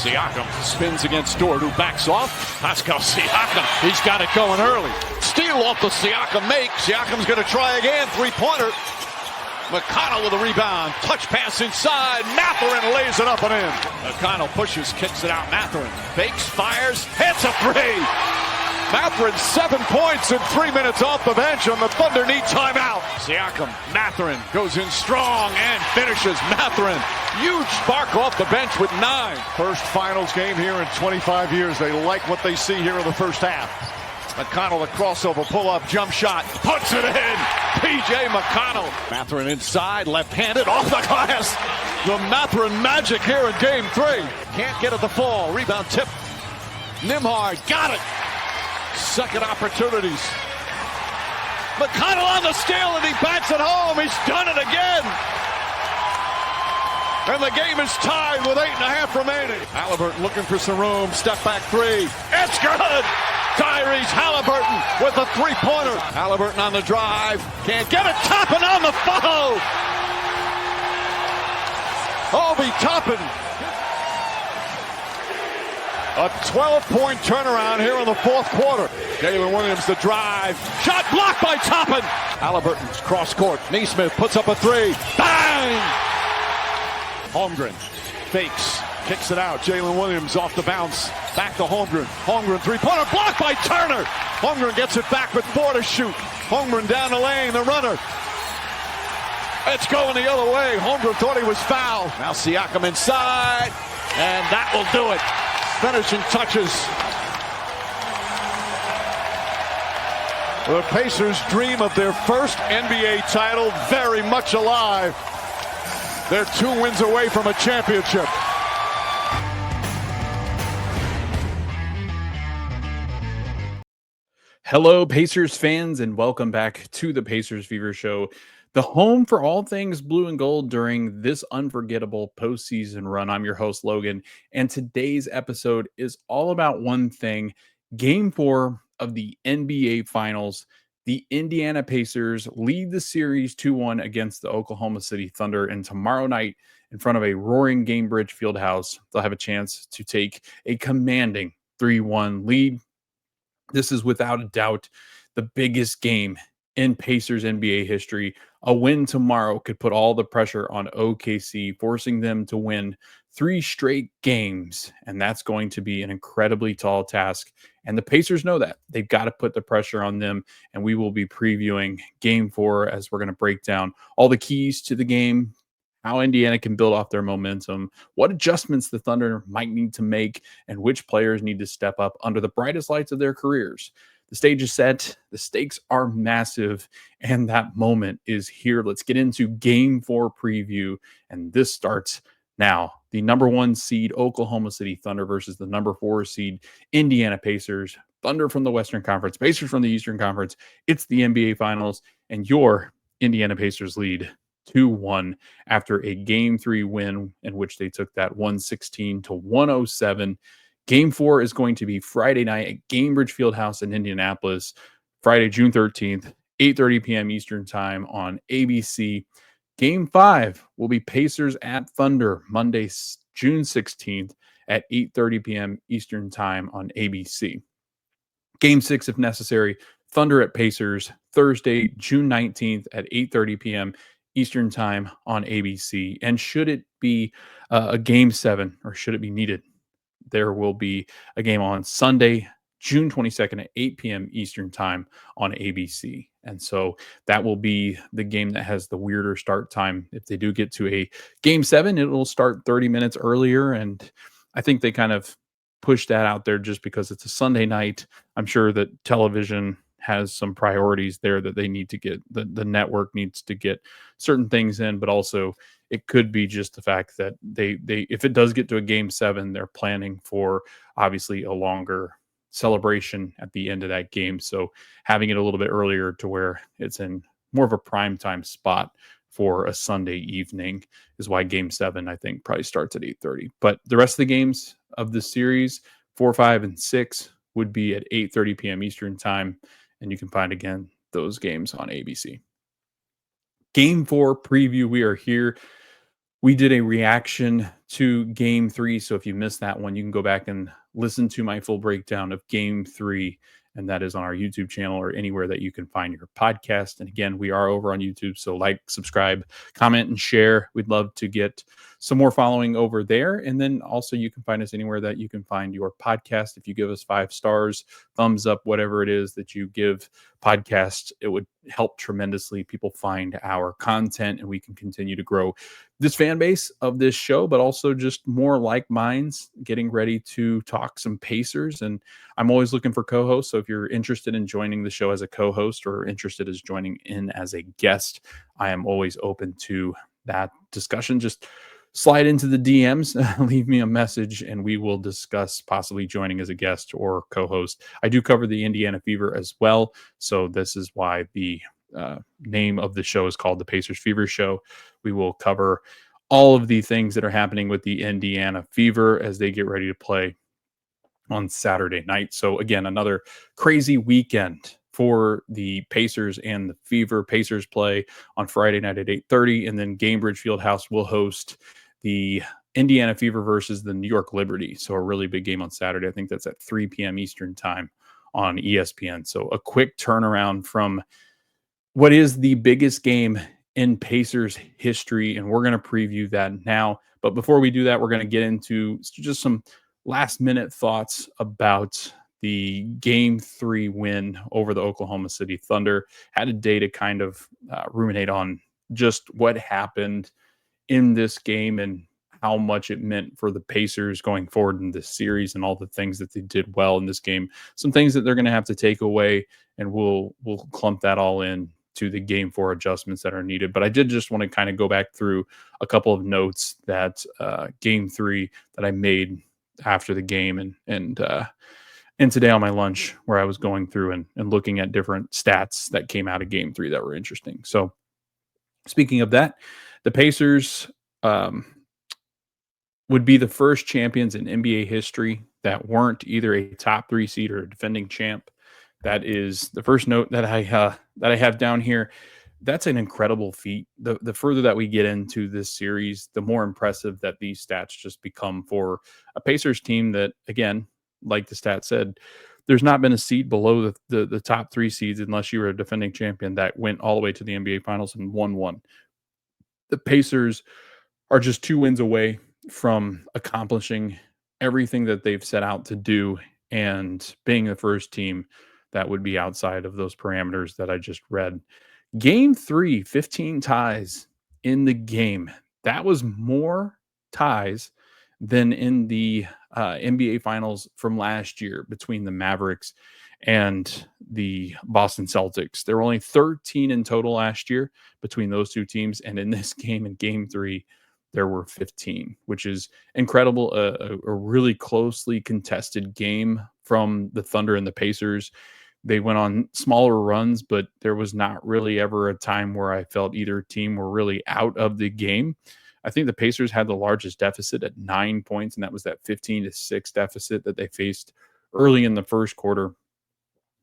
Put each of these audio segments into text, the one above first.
Siakam spins against Dort, who backs off. Pascal Siakam, he's got it going early. Steal off the Siakam make. Siakam's going to try again. Three-pointer. McConnell with a rebound. Touch pass inside. Mathurin lays it up and in. McConnell pushes, kicks it out. Mathurin fakes, fires, hits a three. Mathurin 7 points in 3 minutes off the bench, and the Thunder need timeout. Siakam, Mathurin goes in strong and finishes. Mathurin, huge spark off the bench with 9. First finals game here in 25 years. They like what they see here in the first half. McConnell, a crossover, pull-up, jump shot, puts it in. P.J. McConnell. Mathurin inside, left-handed, off the glass. The Mathurin magic here in Game 3. Can't get it to fall. Rebound tip. Nembhard got it. Second opportunities. McConnell on the steal, and he backs it home. He's done it again. And the game is tied with 8.5 remaining. Halliburton looking for some room. Step back three. It's good. Tyrese Halliburton with a three-pointer. Halliburton on the drive. Can't get it. Toppin on the follow. Obi Toppin. A 12-point turnaround here in the fourth quarter. Jalen Williams the drive. Shot blocked by Toppin. Halliburton's cross court. Neesmith puts up a three. Bang! Holmgren fakes. Kicks it out. Jalen Williams off the bounce. Back to Holmgren. Holmgren three-pointer blocked by Turner. Holmgren gets it back with 4 to shoot. Holmgren down the lane. The runner. It's going the other way. Holmgren thought he was fouled. Now Siakam inside. And that will do it. Finishing touches. The Pacers dream of their first NBA title very much alive. They're 2 wins away from a championship. Hello, Pacers fans, and welcome back to the Pacers Fever Show, the home for all things blue and gold during this unforgettable postseason run. I'm your host, Logan, and today's episode is all about one thing. Game 4 of the NBA Finals. The Indiana Pacers lead the series 2-1 against the Oklahoma City Thunder, and tomorrow night, in front of a roaring Gainbridge Fieldhouse, they'll have a chance to take a commanding 3-1 lead. This is without a doubt the biggest game in Pacers NBA history. A win tomorrow could put all the pressure on OKC, forcing them to win 3 straight games. And that's going to be an incredibly tall task. And the Pacers know that. They've got to put the pressure on them. And we will be previewing Game 4 as we're going to break down all the keys to the game, how Indiana can build off their momentum, what adjustments the Thunder might need to make, and which players need to step up under the brightest lights of their careers. The stage is set, the stakes are massive, and that moment is here. Let's get into Game 4 preview, and this starts now. The number 1 seed Oklahoma City Thunder versus the number 4 seed Indiana Pacers. Thunder from the Western Conference, Pacers from the Eastern Conference. It's the NBA Finals, and your Indiana Pacers lead 2-1 after a Game 3 win in which they took that 116 to 107. Game 4 is going to be Friday night at Gainbridge Fieldhouse in Indianapolis, Friday, June 13th, 8:30 p.m. Eastern Time on ABC. Game 5 will be Pacers at Thunder, Monday, June 16th at 8:30 p.m. Eastern Time on ABC. Game 6, if necessary, Thunder at Pacers, Thursday, June 19th at 8:30 p.m. Eastern Time on ABC. And should it be a Game 7, or should it be needed, there will be a game on Sunday, June 22nd at 8 p.m. Eastern Time on ABC. And so that will be the game that has the weirder start time. If they do get to a Game 7, it will start 30 minutes earlier. And I think they kind of push that out there just because it's a Sunday night. I'm sure that television has some priorities there that they need to get. The network needs to get certain things in, but also it could be just the fact that they if it does get to a Game 7, they're planning for obviously a longer celebration at the end of that game. So having it a little bit earlier to where it's in more of a prime time spot for a Sunday evening is why Game 7, I think, probably starts at 8:30. But the rest of the games of the series, 4, 5, and 6, would be at 8:30 p.m. Eastern Time. And you can find, again, those games on ABC. Game 4 preview. We are here We did a reaction to game 3. So if you missed that one, you can go back and listen to my full breakdown of game 3. And that is on our YouTube channel or anywhere that you can find your podcast. And again, we are over on YouTube. So like, subscribe, comment, and share. We'd love to get some more following over there. And then also you can find us anywhere that you can find your podcast. If you give us 5 stars, thumbs up, whatever it is that you give podcasts, it would help tremendously. People find our content and we can continue to grow this fan base of this show, but also just more like minds getting ready to talk some Pacers. And I'm always looking for co-hosts. So if you're interested in joining the show as a co-host or interested as joining in as a guest, I am always open to that discussion. Just slide into the DMs, leave me a message, and we will discuss possibly joining as a guest or co-host. I do cover the Indiana Fever as well. So this is why the name of the show is called the Pacers Fever Show. We will cover all of the things that are happening with the Indiana Fever as they get ready to play on Saturday night. So again, another crazy weekend for the Pacers and the Fever. Pacers play on Friday night at 8:30, and then Gainbridge Fieldhouse will host the Indiana Fever versus the New York Liberty. So a really big game on Saturday. I think that's at 3 p.m. Eastern time on ESPN. So a quick turnaround from what is the biggest game in Pacers history, and we're going to preview that now. But before we do that, we're going to get into just some last-minute thoughts about the Game 3 win over the Oklahoma City Thunder. Had a day to kind of ruminate on just what happened in this game and how much it meant for the Pacers going forward in this series and all the things that they did well in this game. Some things that they're going to have to take away, and we'll clump that all in to the game 4 adjustments that are needed. But I did just want to kind of go back through a couple of notes that game 3 that I made after the game and today on my lunch where I was going through and looking at different stats that came out of game 3 that were interesting. So speaking of that, the Pacers would be the first champions in NBA history that weren't either a top 3 seed or a defending champ. That is the first note that I have down here. That's an incredible feat. The further that we get into this series, the more impressive that these stats just become for a Pacers team that, again, like the stat said, there's not been a seed below the top 3 seeds unless you were a defending champion that went all the way to the NBA Finals and won one. The Pacers are just 2 wins away from accomplishing everything that they've set out to do and being the first team that would be outside of those parameters that I just read. Game 3, 15 ties in the game. That was more ties than in the NBA Finals from last year between the Mavericks and the Boston Celtics. There were only 13 in total last year between those two teams. And in this game, in game 3, there were 15, which is incredible. A really closely contested game from the Thunder and the Pacers. They went on smaller runs, but there was not really ever a time where I felt either team were really out of the game. I think the Pacers had the largest deficit at 9 points, and that was that 15-6 deficit that they faced early in the first quarter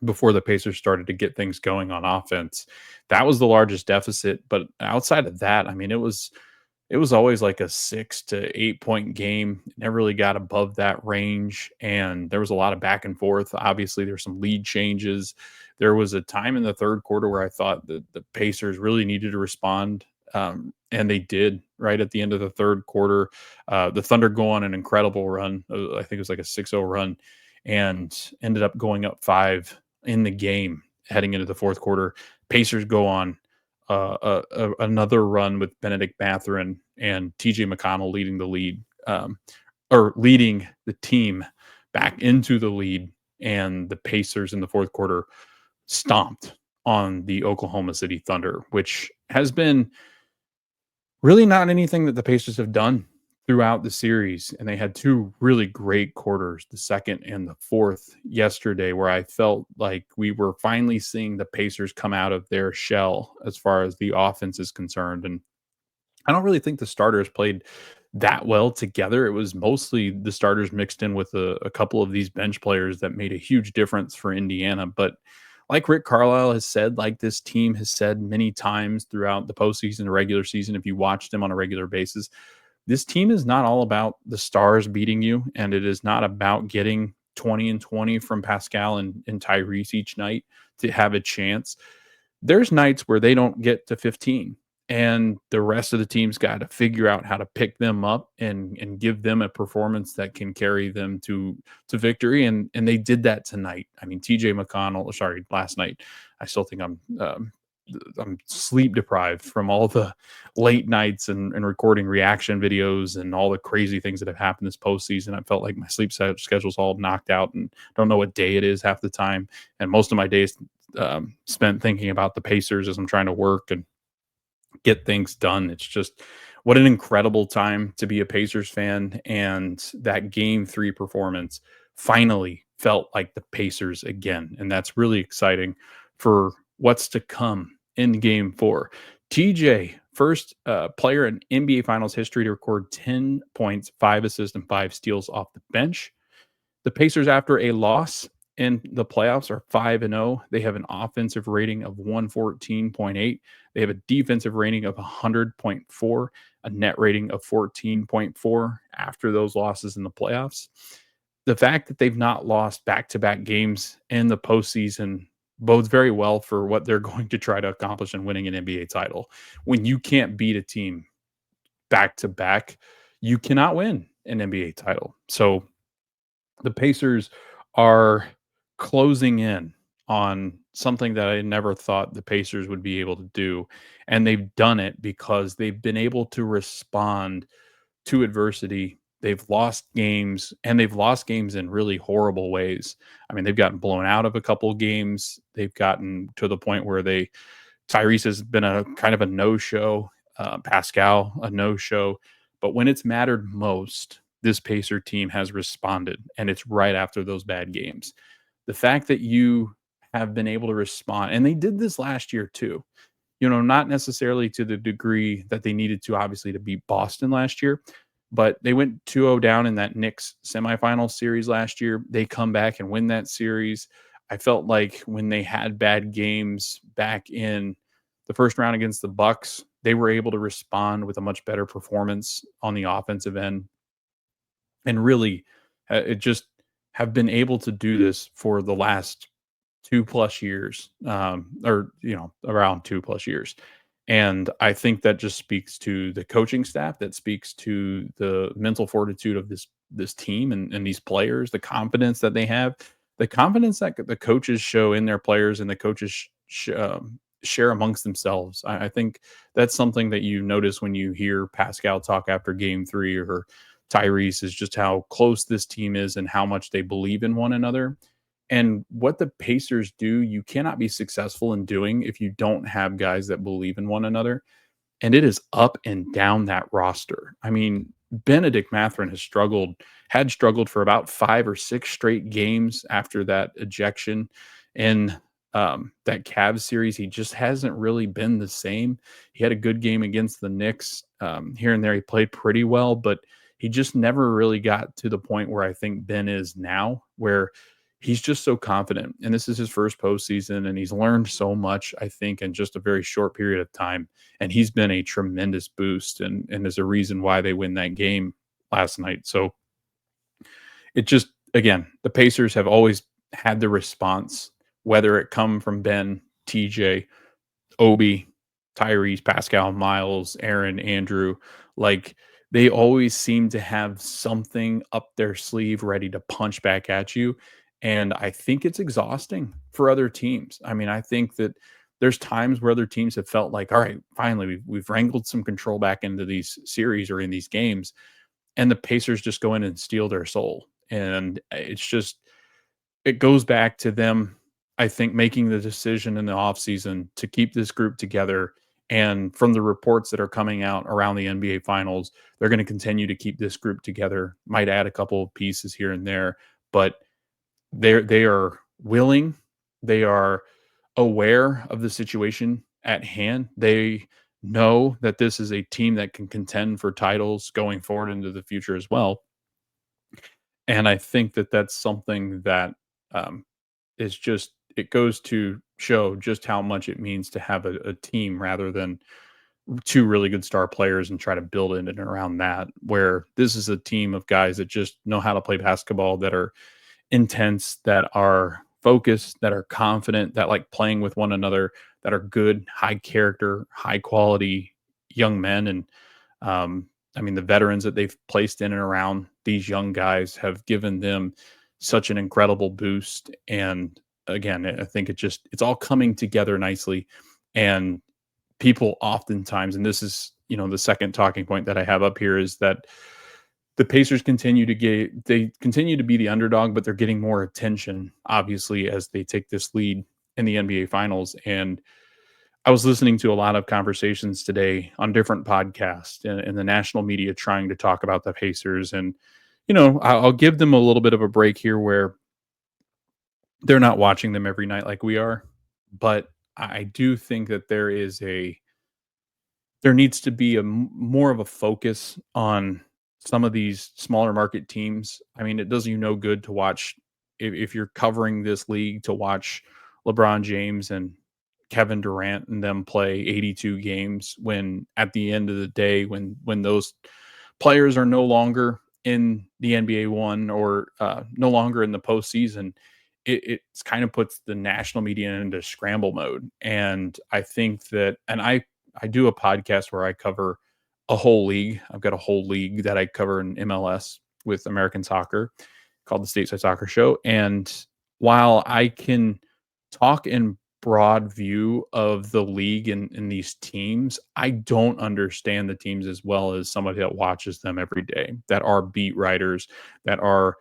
before the Pacers started to get things going on offense. That was the largest deficit, but outside of that, I mean, it was always like a 6 to 8 point game. It never really got above that range. And there was a lot of back and forth. Obviously, there's some lead changes. There was a time in the third quarter where I thought that the Pacers really needed to respond. And they did right at the end of the third quarter. The Thunder go on an incredible run. I think it was like a 6-0 run and ended up going up 5 in the game heading into the fourth quarter. Pacers go on another run with Benedict Mathurin and TJ McConnell leading the lead, or leading the team back into the lead. And the Pacers in the fourth quarter stomped on the Oklahoma City Thunder, which has been really not anything that the Pacers have done throughout the series. And they had 2 really great quarters, the second and the fourth yesterday, where I felt like we were finally seeing the Pacers come out of their shell as far as the offense is concerned. And I don't really think the starters played that well together. It was mostly the starters mixed in with a couple of these bench players that made a huge difference for Indiana. But like Rick Carlisle has said, like this team has said many times throughout the postseason, the regular season, if you watch them on a regular basis, this team is not all about the stars beating you, and it is not about getting 20 and 20 from Pascal and Tyrese each night to have a chance. There's nights where they don't get to 15, and the rest of the team's got to figure out how to pick them up and give them a performance that can carry them to victory. And they did that tonight. I mean, TJ McConnell, sorry, last night. I still think I'm sleep deprived from all the late nights and recording reaction videos and all the crazy things that have happened this postseason. I felt like my sleep schedule's all knocked out and don't know what day it is half the time. And most of my days spent thinking about the Pacers as I'm trying to work and get things done. It's just what an incredible time to be a Pacers fan. And that game 3 performance finally felt like the Pacers again. And that's really exciting for what's to come in game 4. TJ, first player in NBA Finals history to record 10 points, 5 assists, and 5 steals off the bench. The Pacers, after a loss in the playoffs, are 5-0. They have an offensive rating of 114.8. They have a defensive rating of 100.4, a net rating of 14.4 after those losses in the playoffs. The fact that they've not lost back-to-back games in the postseason bodes very well for what they're going to try to accomplish in winning an NBA title. When you can't beat a team back-to-back, you cannot win an NBA title. So the Pacers are closing in on something that I never thought the Pacers would be able to do. And they've done it because they've been able to respond to adversity. They've lost games, and they've lost games in really horrible ways. I mean, they've gotten blown out of a couple of games. They've gotten to the point where Tyrese has been a kind of a no-show, Pascal, a no-show. But when it's mattered most, this Pacer team has responded, and it's right after those bad games. The fact that you have been able to respond, and they did this last year too, not necessarily to the degree that they needed to, obviously, to beat Boston last year, but they went 2-0 down in that Knicks semifinal series last year. They come back and win that series. I felt like when they had bad games back in the first round against the Bucks, they were able to respond with a much better performance on the offensive end. And really, it just have been able to do this for the last 2+ years, around 2+ years. And I think that just speaks to the coaching staff, that speaks to the mental fortitude of this team and these players, the confidence that they have, the confidence that the coaches show in their players and the coaches share amongst themselves. I think that's something that you notice when you hear Pascal talk after game 3 or Tyrese, is just how close this team is and how much they believe in one another. And what the Pacers do, you cannot be successful in doing if you don't have guys that believe in one another. And it is up and down that roster. I mean, Benedict Mathurin had struggled for about 5 or 6 straight games after that ejection in that Cavs series. He just hasn't really been the same. He had a good game against the Knicks. Here and there, he played pretty well, but he just never really got to the point where I think Ben is now, where he's just so confident. And this is his first postseason, and he's learned so much, I think, in just a very short period of time. And he's been a tremendous boost and is a reason why they win that game last night. So it just, again, the Pacers have always had the response, whether it come from Ben, TJ, Obi, Tyrese, Pascal, Miles, Aaron, Andrew, like they always seem to have something up their sleeve ready to punch back at you. And I think it's exhausting for other teams. I mean, I think that there's times where other teams have felt like, all right, finally, we've wrangled some control back into these series or in these games, and the Pacers just go in and steal their soul. And it goes back to them, I think, making the decision in the offseason to keep this group together. And from the reports that are coming out around the NBA Finals, they're going to continue to keep this group together, might add a couple of pieces here and there, but they are willing, they are aware of the situation at hand. They know that this is a team that can contend for titles going forward into the future as well. And I think that that's something that is just it goes to show just how much it means to have a team rather than two really good star players and try to build it in and around that. Where this is a team of guys that just know how to play basketball, that are intense, that are focused, that are confident, that like playing with one another, that are good, high character, high quality young men. And I mean, the veterans that they've placed in and around these young guys have given them such an incredible boost. And again, I think it's all coming together nicely. And people oftentimes, and this is, the second talking point that I have up here, is that the Pacers they continue to be the underdog, but they're getting more attention, obviously, as they take this lead in the NBA Finals. And I was listening to a lot of conversations today on different podcasts and the national media trying to talk about the Pacers. And, I'll give them a little bit of a break here where they're not watching them every night like we are. But I do think that there needs to be more of a focus on some of these smaller market teams. I mean, it does you no good to watch if you're covering this league, to watch LeBron James and Kevin Durant and them play 82 games when at the end of the day, when those players are no longer in the NBA one or no longer in the postseason, it kind of puts the national media into scramble mode. And I think that, and I do a podcast where I cover a whole league. I've got a whole league that I cover in MLS with American soccer called the Stateside Soccer Show. And while I can talk in broad view of the league and these teams, I don't understand the teams as well as somebody that watches them every day, that are beat writers, that are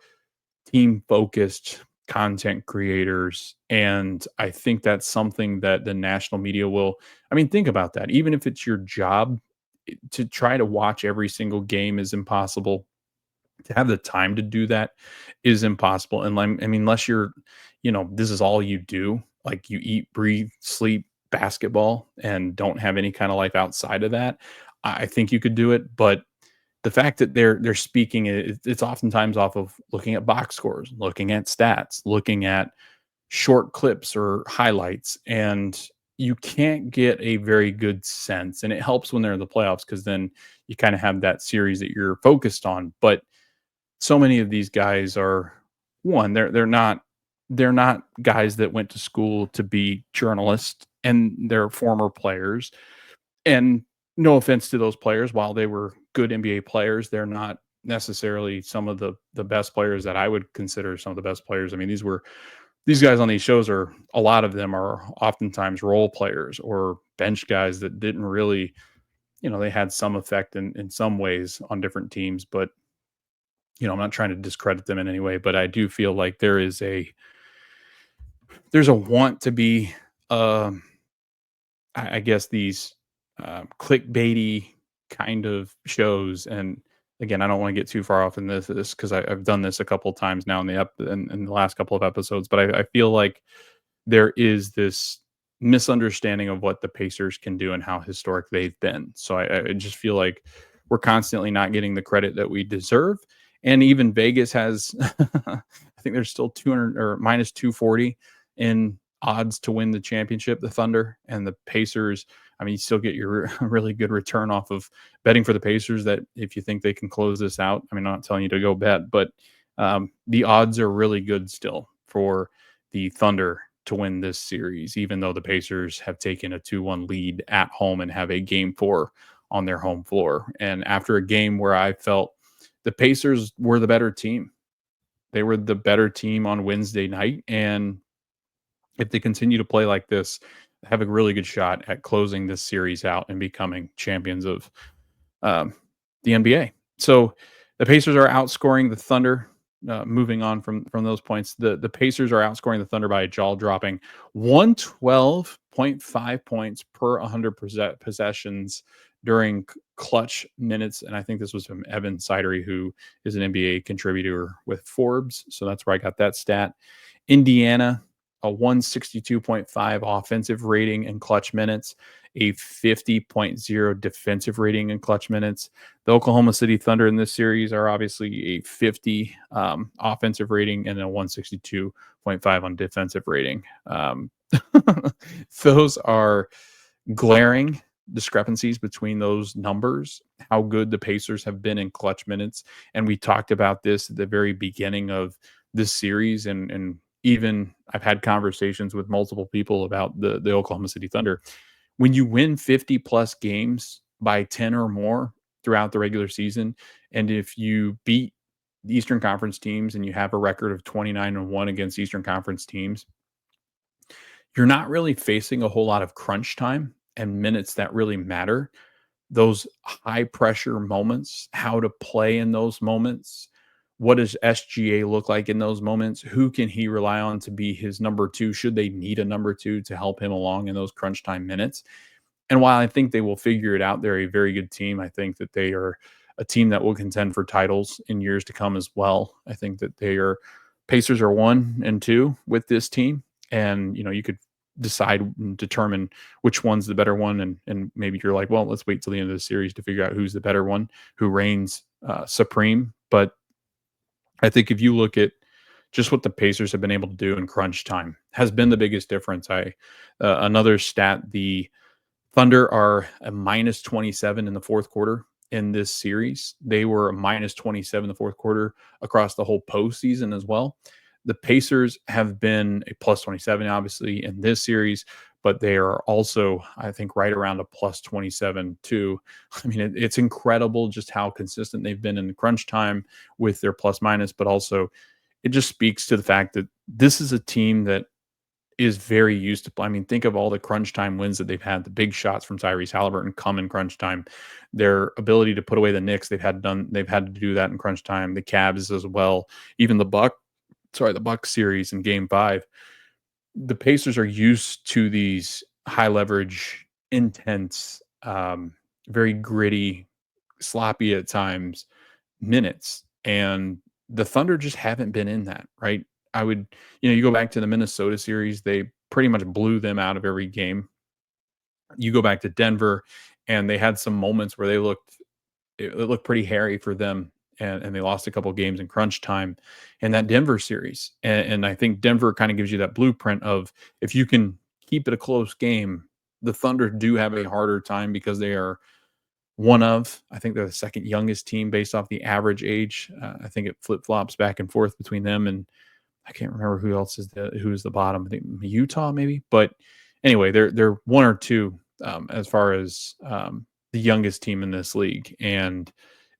team focused content creators. And I think that's something that the national media will, I mean, think about that. Even if it's your job, to try to watch every single game is impossible. To have the time to do that is impossible. And I mean, unless you're, this is all you do, like you eat, breathe, sleep basketball and don't have any kind of life outside of that, I think you could do it. But the fact that they're speaking, it's oftentimes off of looking at box scores, looking at stats, looking at short clips or highlights, and you can't get a very good sense. And it helps when they're in the playoffs because then you kind of have that series that you're focused on. But so many of these guys are, one, they're not guys that went to school to be journalists, and they're former players. And no offense to those players, while they were good NBA players, they're not necessarily some of the best players that I would consider some of the best players. I mean, these guys on these shows are, a lot of them are oftentimes role players or bench guys that didn't really, they had some effect in some ways on different teams. But, I'm not trying to discredit them in any way, but I do feel like there's a want to be, I guess, these clickbaity kind of shows. And again, I don't want to get too far off in this because I've done this a couple of times now in the last couple of episodes. But I feel like there is this misunderstanding of what the Pacers can do and how historic they've been. So I just feel like we're constantly not getting the credit that we deserve. And even Vegas has, I think there's still 200 or minus 240 in odds to win the championship, the Thunder. And the Pacers, I mean, you still get your really good return off of betting for the Pacers, that if you think they can close this out, I mean, I'm not telling you to go bet, but the odds are really good still for the Thunder to win this series, even though the Pacers have taken a 2-1 lead at home and have a game 4 on their home floor. And after a game where I felt the Pacers were the better team, they were the better team on Wednesday night. And if they continue to play like this, have a really good shot at closing this series out and becoming champions of the NBA. So the Pacers are outscoring the Thunder. Moving on from those points, the Pacers are outscoring the Thunder by a jaw-dropping 112.5 points per 100 possessions during clutch minutes. And I think this was from Evan Sidery, who is an NBA contributor with Forbes. So that's where I got that stat. Indiana a 162.5 offensive rating in clutch minutes, a 50.0 defensive rating in clutch minutes. The Oklahoma City Thunder in this series are obviously a 50 offensive rating and a 162.5 on defensive rating. Those are glaring discrepancies between those numbers, how good the Pacers have been in clutch minutes. And we talked about this at the very beginning of this series. And even I've had conversations with multiple people about the Oklahoma City Thunder. When you win 50 plus games by 10 or more throughout the regular season, and if you beat the Eastern Conference teams and you have a record of 29-1 against Eastern Conference teams, you're not really facing a whole lot of crunch time and minutes that really matter. Those high pressure moments, how to play in those moments. What does SGA look like in those moments? Who can he rely on to be his number two? Should they need a number two to help him along in those crunch time minutes? And while I think they will figure it out, they're a very good team. I think that they are a team that will contend for titles in years to come as well. I think that Pacers are 1 and 2 with this team. And, you could decide and determine which one's the better one. And maybe you're like, well, let's wait till the end of the series to figure out who's the better one, who reigns supreme. But I think if you look at just what the Pacers have been able to do in crunch time has been the biggest difference. Another stat, the Thunder are a minus 27 in the fourth quarter in this series. They were a minus 27 in the fourth quarter across the whole postseason as well. The Pacers have been a plus 27, obviously, in this series, but they are also, I think, right around a plus 27 too. I mean, it's incredible just how consistent they've been in the crunch time with their plus minus, but also it just speaks to the fact that this is a team that is very used to play. I mean, think of all the crunch time wins that they've had. The big shots from Tyrese Halliburton come in crunch time. Their ability to put away the Knicks, they've had to do that in crunch time. The Cavs as well. Even the Bucks series in Game 5. The Pacers are used to these high leverage, intense, very gritty, sloppy at times minutes, and the Thunder just haven't been in that, right? You go back to the Minnesota series, they pretty much blew them out of every game. You go back to Denver, and they had some moments where it looked pretty hairy for them, and they lost a couple of games in crunch time in that Denver series. And I think Denver kind of gives you that blueprint of if you can keep it a close game, the Thunder do have a harder time because they are I think they're the second youngest team based off the average age. I think it flip-flops back and forth between them, and I can't remember who else is the bottom. I think Utah maybe, but anyway, they're 1 or 2 as far as the youngest team in this league, and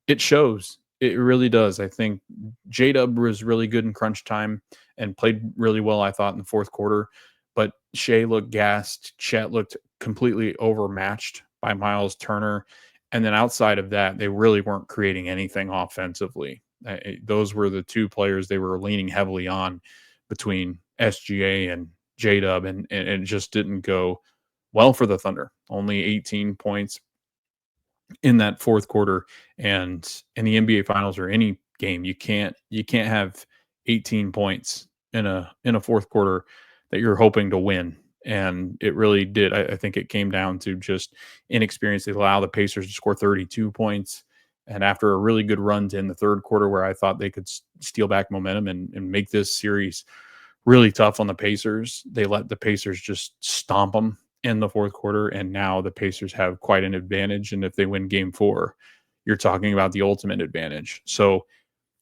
it shows. It really does. I think J-Dub was really good in crunch time and played really well, I thought, in the fourth quarter. But Shea looked gassed. Chet looked completely overmatched by Miles Turner. And then outside of that, they really weren't creating anything offensively. Those were the two players they were leaning heavily on between SGA and J-Dub, and it just didn't go well for the Thunder. Only 18 points in that fourth quarter, and in the NBA Finals or any game, you can't have 18 points in a fourth quarter that you're hoping to win. And it really did. I think it came down to just inexperience. They allow the Pacers to score 32 points. And after a really good run in the third quarter where I thought they could steal back momentum and make this series really tough on the Pacers, they let the Pacers just stomp them in the fourth quarter. And now the Pacers have quite an advantage. And if they win game 4, you're talking about the ultimate advantage. So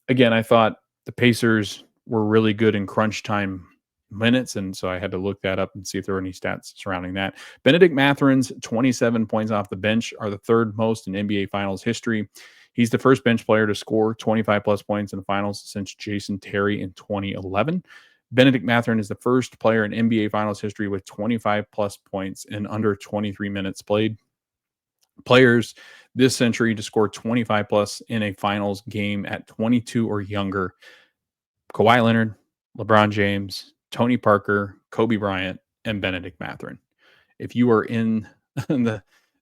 again, I thought the Pacers were really good in crunch time minutes, and so I had to look that up and see if there were any stats surrounding that. Benedict Matherin's 27 points off the bench are the third most in NBA Finals history. He's the first bench player to score 25-plus points in the finals since Jason Terry in 2011. Benedict Mathurin is the first player in NBA Finals history with 25-plus points in under 23 minutes played. Players this century to score 25-plus in a finals game at 22 or younger: Kawhi Leonard, LeBron James, Tony Parker, Kobe Bryant, and Benedict Mathurin. If you are in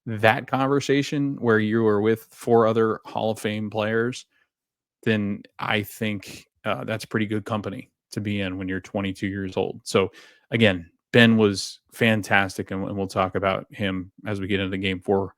that conversation where you are with 4 other Hall of Fame players, then I think that's pretty good company to be in when you're 22 years old. So again, Ben was fantastic, and we'll talk about him as we get into the game 4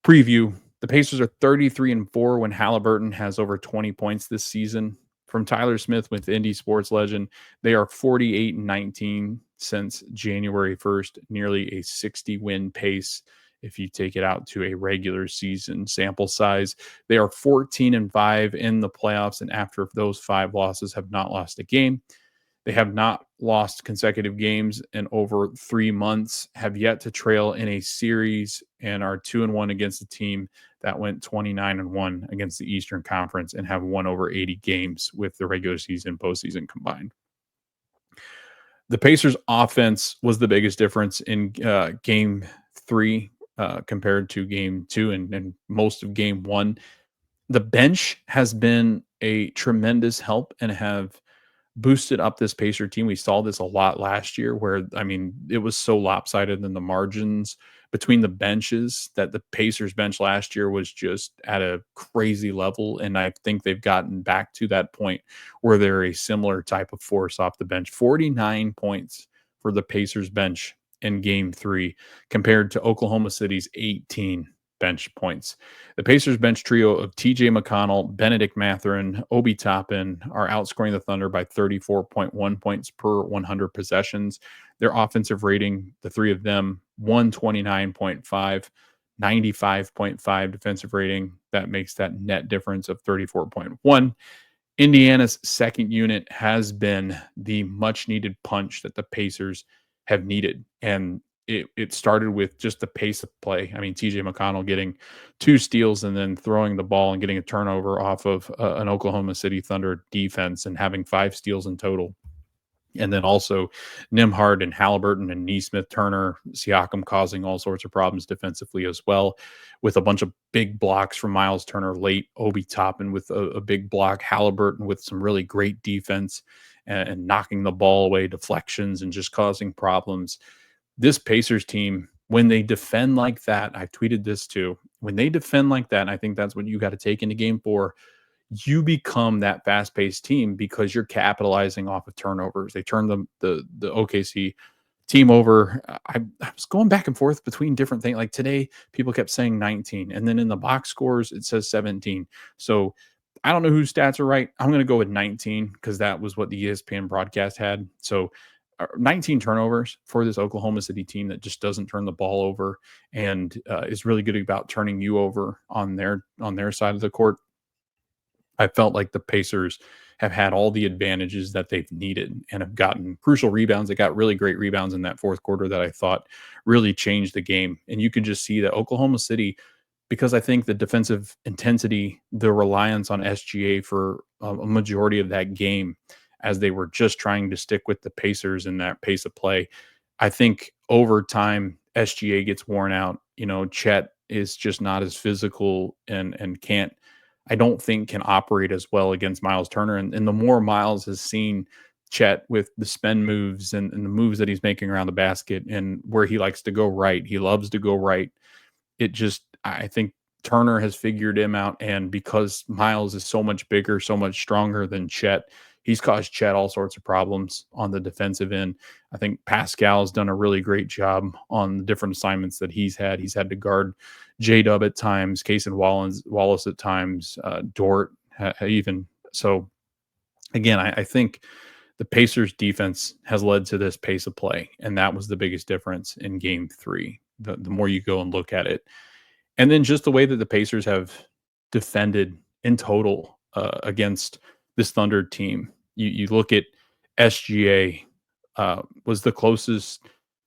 preview. The Pacers are 33-4 when Halliburton has over 20 points this season. From Tyler Smith with Indy Sports Legend, they are 48-19 since January 1st, nearly a 60-win pace if you take it out to a regular season sample size. They are 14-5 in the playoffs, and after those 5 losses, have not lost a game. They have not lost consecutive games in over 3 months, have yet to trail in a series, and are 2-1 against a team that went 29-1 against the Eastern Conference and have won over 80 games with the regular season and postseason combined. The Pacers' offense was the biggest difference in game 3 compared to game 2 and most of game 1. The bench has been a tremendous help and have boosted up this Pacer team. We saw this a lot last year where, I mean, it was so lopsided in the margins between the benches that the Pacers bench last year was just at a crazy level. And I think they've gotten back to that point where they're a similar type of force off the bench. 49 points for the Pacers bench in game 3 compared to Oklahoma City's 18 bench points. The Pacers bench trio of TJ McConnell, Benedict Mathurin, Obi Toppin are outscoring the Thunder by 34.1 points per 100 possessions. Their offensive rating, the three of them, 129.5, 95.5 defensive rating. That makes that net difference of 34.1. Indiana's second unit has been the much needed punch that the Pacers have needed. And it started with just the pace of play. I mean, TJ McConnell getting 2 steals and then throwing the ball and getting a turnover off of an Oklahoma City Thunder defense and having 5 steals in total. And then also Nembhard and Halliburton and Nesmith, Turner, Siakam causing all sorts of problems defensively as well, with a bunch of big blocks from Miles Turner late, Obi Toppin with a big block, Halliburton with some really great defense and knocking the ball away, deflections, and just causing problems. This Pacers team, when they defend like that, I tweeted this too, when they defend like that, I think that's what you got to take into game 4. You become that fast-paced team because you're capitalizing off of turnovers. They turned the OKC team over. I was going back and forth between different things. Like today, people kept saying 19, and then in the box scores, it says 17. So I don't know whose stats are right. I'm going to go with 19 because that was what the ESPN broadcast had. So 19 turnovers for this Oklahoma City team that just doesn't turn the ball over and is really good about turning you over on their side of the court. I felt like the Pacers have had all the advantages that they've needed and have gotten crucial rebounds. They got really great rebounds in that fourth quarter that I thought really changed the game. And you could just see that Oklahoma City, because I think the defensive intensity, the reliance on SGA for a majority of that game, as they were just trying to stick with the Pacers in that pace of play. I think over time, SGA gets worn out. You know, Chet is just not as physical and I don't think can operate as well against Miles Turner. And the more Miles has seen Chet with the spin moves and the moves that he's making around the basket and where he likes to go right, he loves to go right. I think Turner has figured him out. And because Miles is so much bigger, so much stronger than Chet, he's caused Chet all sorts of problems on the defensive end. I think Pascal has done a really great job on the different assignments that he's had. He's had to guard J-Dub at times, Case and Wallace at times, Dort even. So, again, I think the Pacers' defense has led to this pace of play, and that was the biggest difference in Game 3, the more you go and look at it. And then just the way that the Pacers have defended in total against this Thunder team. You look at SGA was the closest.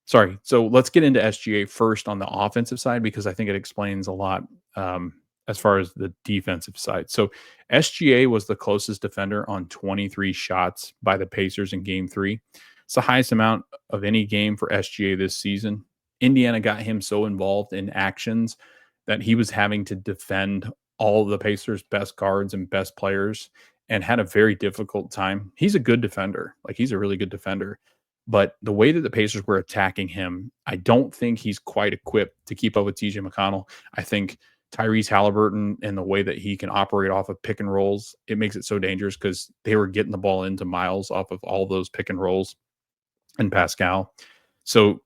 Sorry. So let's get into SGA first on the offensive side, because I think it explains a lot as far as the defensive side. So SGA was the closest defender on 23 shots by the Pacers in Game 3. It's the highest amount of any game for SGA this season. Indiana got him so involved in actions that he was having to defend all of the Pacers' best guards and best players and had a very difficult time. He's a good defender. Like, he's a really good defender. But the way that the Pacers were attacking him, I don't think he's quite equipped to keep up with TJ McConnell. I think Tyrese Halliburton and the way that he can operate off of pick and rolls, it makes it so dangerous because they were getting the ball into Miles off of all those pick and rolls and Pascal. So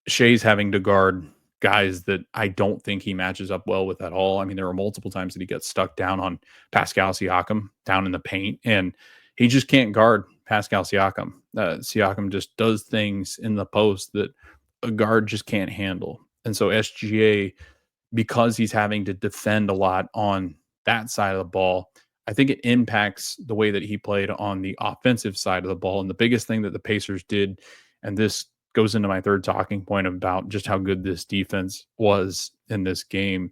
Shea's having to guard guys that I don't think he matches up well with at all. I mean, there were multiple times that he gets stuck down on Pascal Siakam down in the paint, and he just can't guard Pascal Siakam. Siakam just does things in the post that a guard just can't handle. And so SGA, because he's having to defend a lot on that side of the ball, I think it impacts the way that he played on the offensive side of the ball. And the biggest thing that the Pacers did, and this goes into my third talking point about just how good this defense was in this game.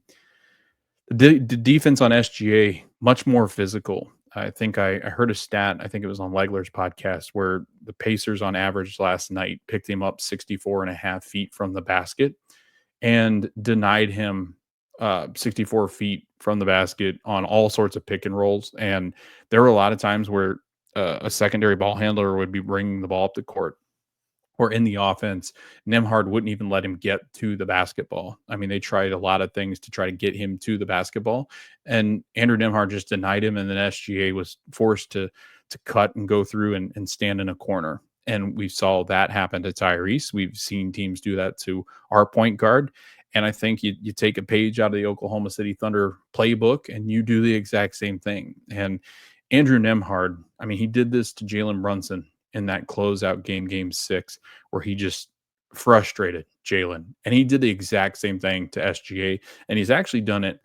The defense on SGA, much more physical. I think I heard a stat, I think it was on Legler's podcast, where the Pacers on average last night picked him up 64 and a half feet from the basket and denied him 64 feet from the basket on all sorts of pick and rolls. And there were a lot of times where a secondary ball handler would be bringing the ball up the court or in the offense. Nembhard wouldn't even let him get to the basketball. I mean, they tried a lot of things to try to get him to the basketball, and Andrew Nembhard just denied him. And then SGA was forced to cut and go through and stand in a corner. And we saw that happen to Tyrese. We've seen teams do that to our point guard. And I think you take a page out of the Oklahoma City Thunder playbook and you do the exact same thing. And Andrew Nembhard, I mean, he did this to Jalen Brunson in that closeout game 6, where he just frustrated Jalen. And he did the exact same thing to SGA. And he's actually done it.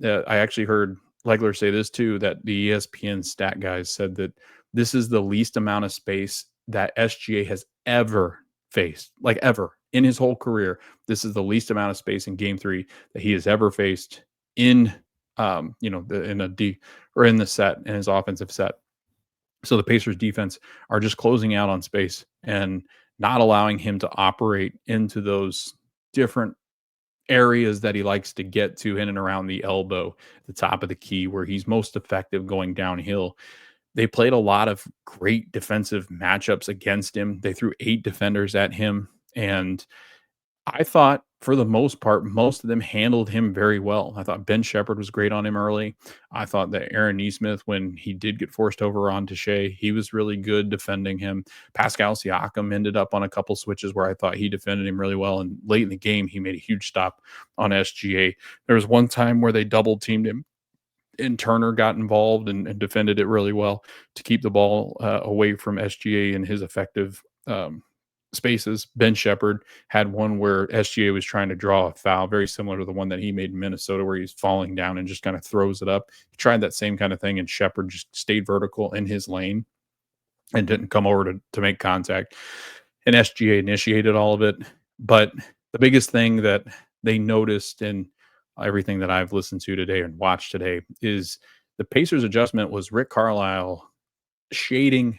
I actually heard Legler say this too, that the ESPN stat guys said that this is the least amount of space that SGA has ever faced, like ever in his whole career. This is the least amount of space in game 3 that he has ever faced in, in a D or in the set, in his offensive set. So the Pacers defense are just closing out on space and not allowing him to operate into those different areas that he likes to get to in and around the elbow, the top of the key, where he's most effective going downhill. They played a lot of great defensive matchups against him. They threw 8 defenders at him, and I thought for the most part, most of them handled him very well. I thought Ben Shepherd was great on him early. I thought that Aaron Nesmith, when he did get forced over onto Shea, he was really good defending him. Pascal Siakam ended up on a couple switches where I thought he defended him really well. And late in the game, he made a huge stop on SGA. There was one time where they double teamed him, and Turner got involved and defended it really well to keep the ball away from SGA and his effective spaces. Ben Shepherd had one where SGA was trying to draw a foul, very similar to the one that he made in Minnesota, where he's falling down and just kind of throws it up. He tried that same kind of thing, and Shepherd just stayed vertical in his lane and didn't come over to make contact. And SGA initiated all of it. But the biggest thing that they noticed in everything that I've listened to today and watched today is the Pacers adjustment was Rick Carlisle shading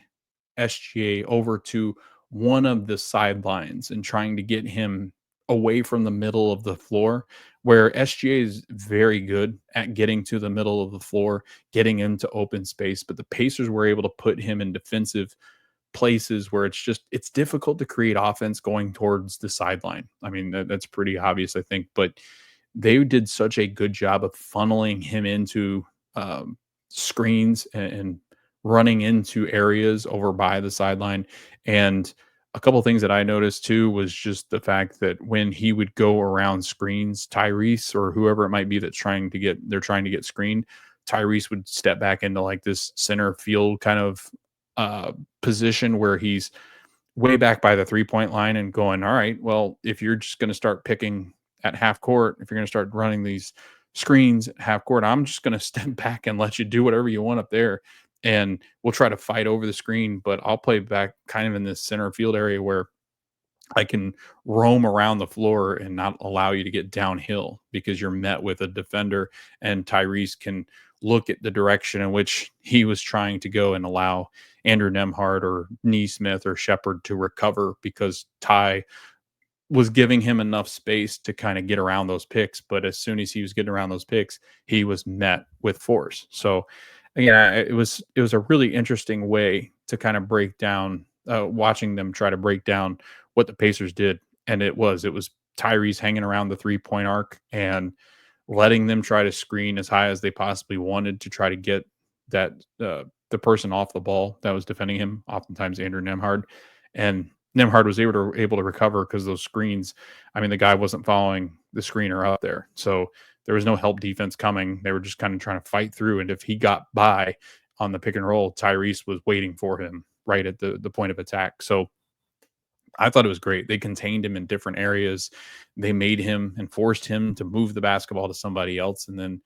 SGA over to one of the sidelines and trying to get him away from the middle of the floor, where SGA is very good at getting to the middle of the floor, getting into open space. But the Pacers were able to put him in defensive places where it's difficult to create offense going towards the sideline. I mean, that's pretty obvious, I think, but they did such a good job of funneling him into screens and running into areas over by the sideline. And a couple of things that I noticed too was just the fact that when he would go around screens, Tyrese or whoever it might be they're trying to get screened, Tyrese would step back into like this center field kind of position where he's way back by the 3-point line and going, all right, well, if you're just going to start picking at half court, if you're going to start running these screens at half court, I'm just going to step back and let you do whatever you want up there. And we'll try to fight over the screen, but I'll play back kind of in this center field area where I can roam around the floor and not allow you to get downhill because you're met with a defender, and Tyrese can look at the direction in which he was trying to go and allow Andrew Nembhard or Nesmith or Shepherd to recover, because Ty was giving him enough space to kind of get around those picks. But as soon as he was getting around those picks, he was met with force. So again, it was a really interesting way to kind of break down, watching them try to break down what the Pacers did. And it was Tyrese hanging around the 3-point arc and letting them try to screen as high as they possibly wanted to try to get that the person off the ball that was defending him, oftentimes Andrew Nemhard. And Nemhard was able to recover because those screens, I mean, the guy wasn't following the screener up there. So there was no help defense coming. They were just kind of trying to fight through. And if he got by on the pick and roll, Tyrese was waiting for him right at the point of attack. So I thought it was great. They contained him in different areas. They made him and forced him to move the basketball to somebody else. And then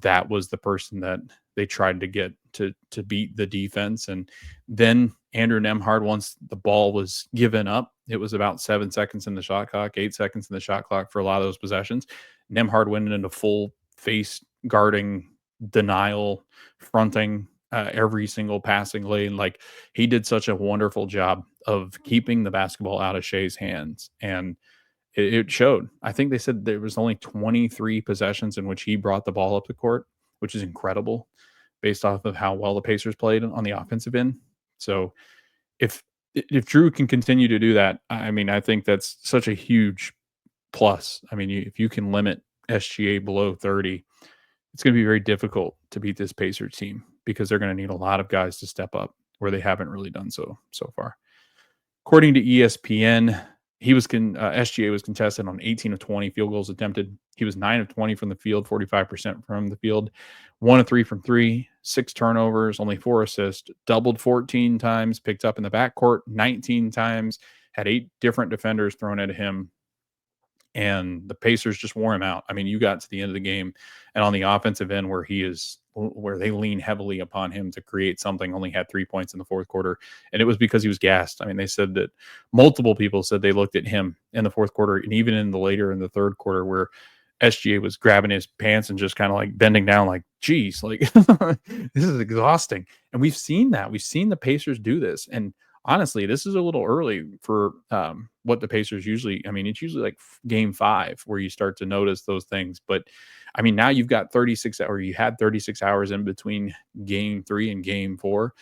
that was the person that they tried to get to beat the defense. And then Andrew Nemhard, once the ball was given up, it was about 7 seconds in the shot clock, 8 seconds in the shot clock for a lot of those possessions. Nemhard went into full face guarding, denial, fronting every single passing lane. Like, he did such a wonderful job of keeping the basketball out of Shea's hands. And it showed. I think they said there was only 23 possessions in which he brought the ball up the court, which is incredible based off of how well the Pacers played on the offensive end. So if Drew can continue to do that, I mean, I think that's such a huge plus. I mean, if you can limit SGA below 30, it's going to be very difficult to beat this Pacers team because they're going to need a lot of guys to step up where they haven't really done so far. According to ESPN, SGA was contested on 18 of 20 field goals attempted. He was 9 of 20 from the field, 45% from the field, 1 of 3 from 3, 6 turnovers, only 4 assists, doubled 14 times, picked up in the backcourt 19 times, had 8 different defenders thrown at him, and the Pacers just wore him out. I mean, you got to the end of the game, and on the offensive end where they lean heavily upon him to create something, only had 3 points in the fourth quarter. And it was because he was gassed. I mean, they said that multiple people said they looked at him in the fourth quarter and even in the third quarter where SGA was grabbing his pants and just kind of like bending down like, geez, like this is exhausting. And we've seen that. We've seen the Pacers do this. And honestly, this is a little early for what the Pacers usually, I mean, it's usually like game 5 where you start to notice those things. But I mean, now you've got 36 or you had 36 hours in between game 3 and game 4.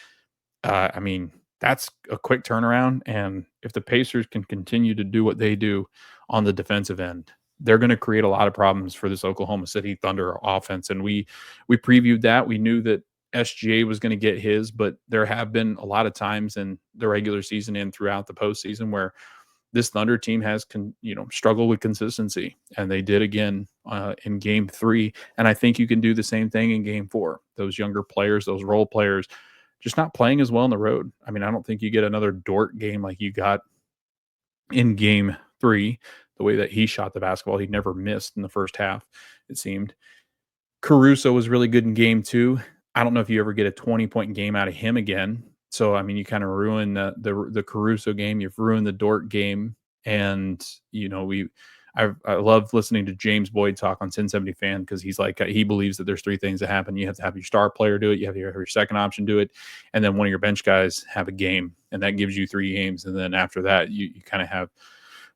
I mean, that's a quick turnaround. And if the Pacers can continue to do what they do on the defensive end, they're going to create a lot of problems for this Oklahoma City Thunder offense. And we previewed that. We knew that SGA was going to get his, but there have been a lot of times in the regular season and throughout the postseason where this Thunder team has struggled with consistency, and they did again in game 3. And I think you can do the same thing in game 4. Those younger players, those role players, just not playing as well on the road. I mean, I don't think you get another Dort game like you got in game 3, the way that he shot the basketball. He never missed in the first half, it seemed. Caruso was really good in game 2. I don't know if you ever get a 20-point game out of him again. So, I mean, you kind of ruin the Caruso game. You've ruined the Dort game. And, I love listening to James Boyd talk on 1070 Fan because he's like, he believes that there's 3 things that happen. You have to have your star player do it. You have to have your second option do it. And then one of your bench guys have a game. And that gives you 3 games. And then after that, you kind of have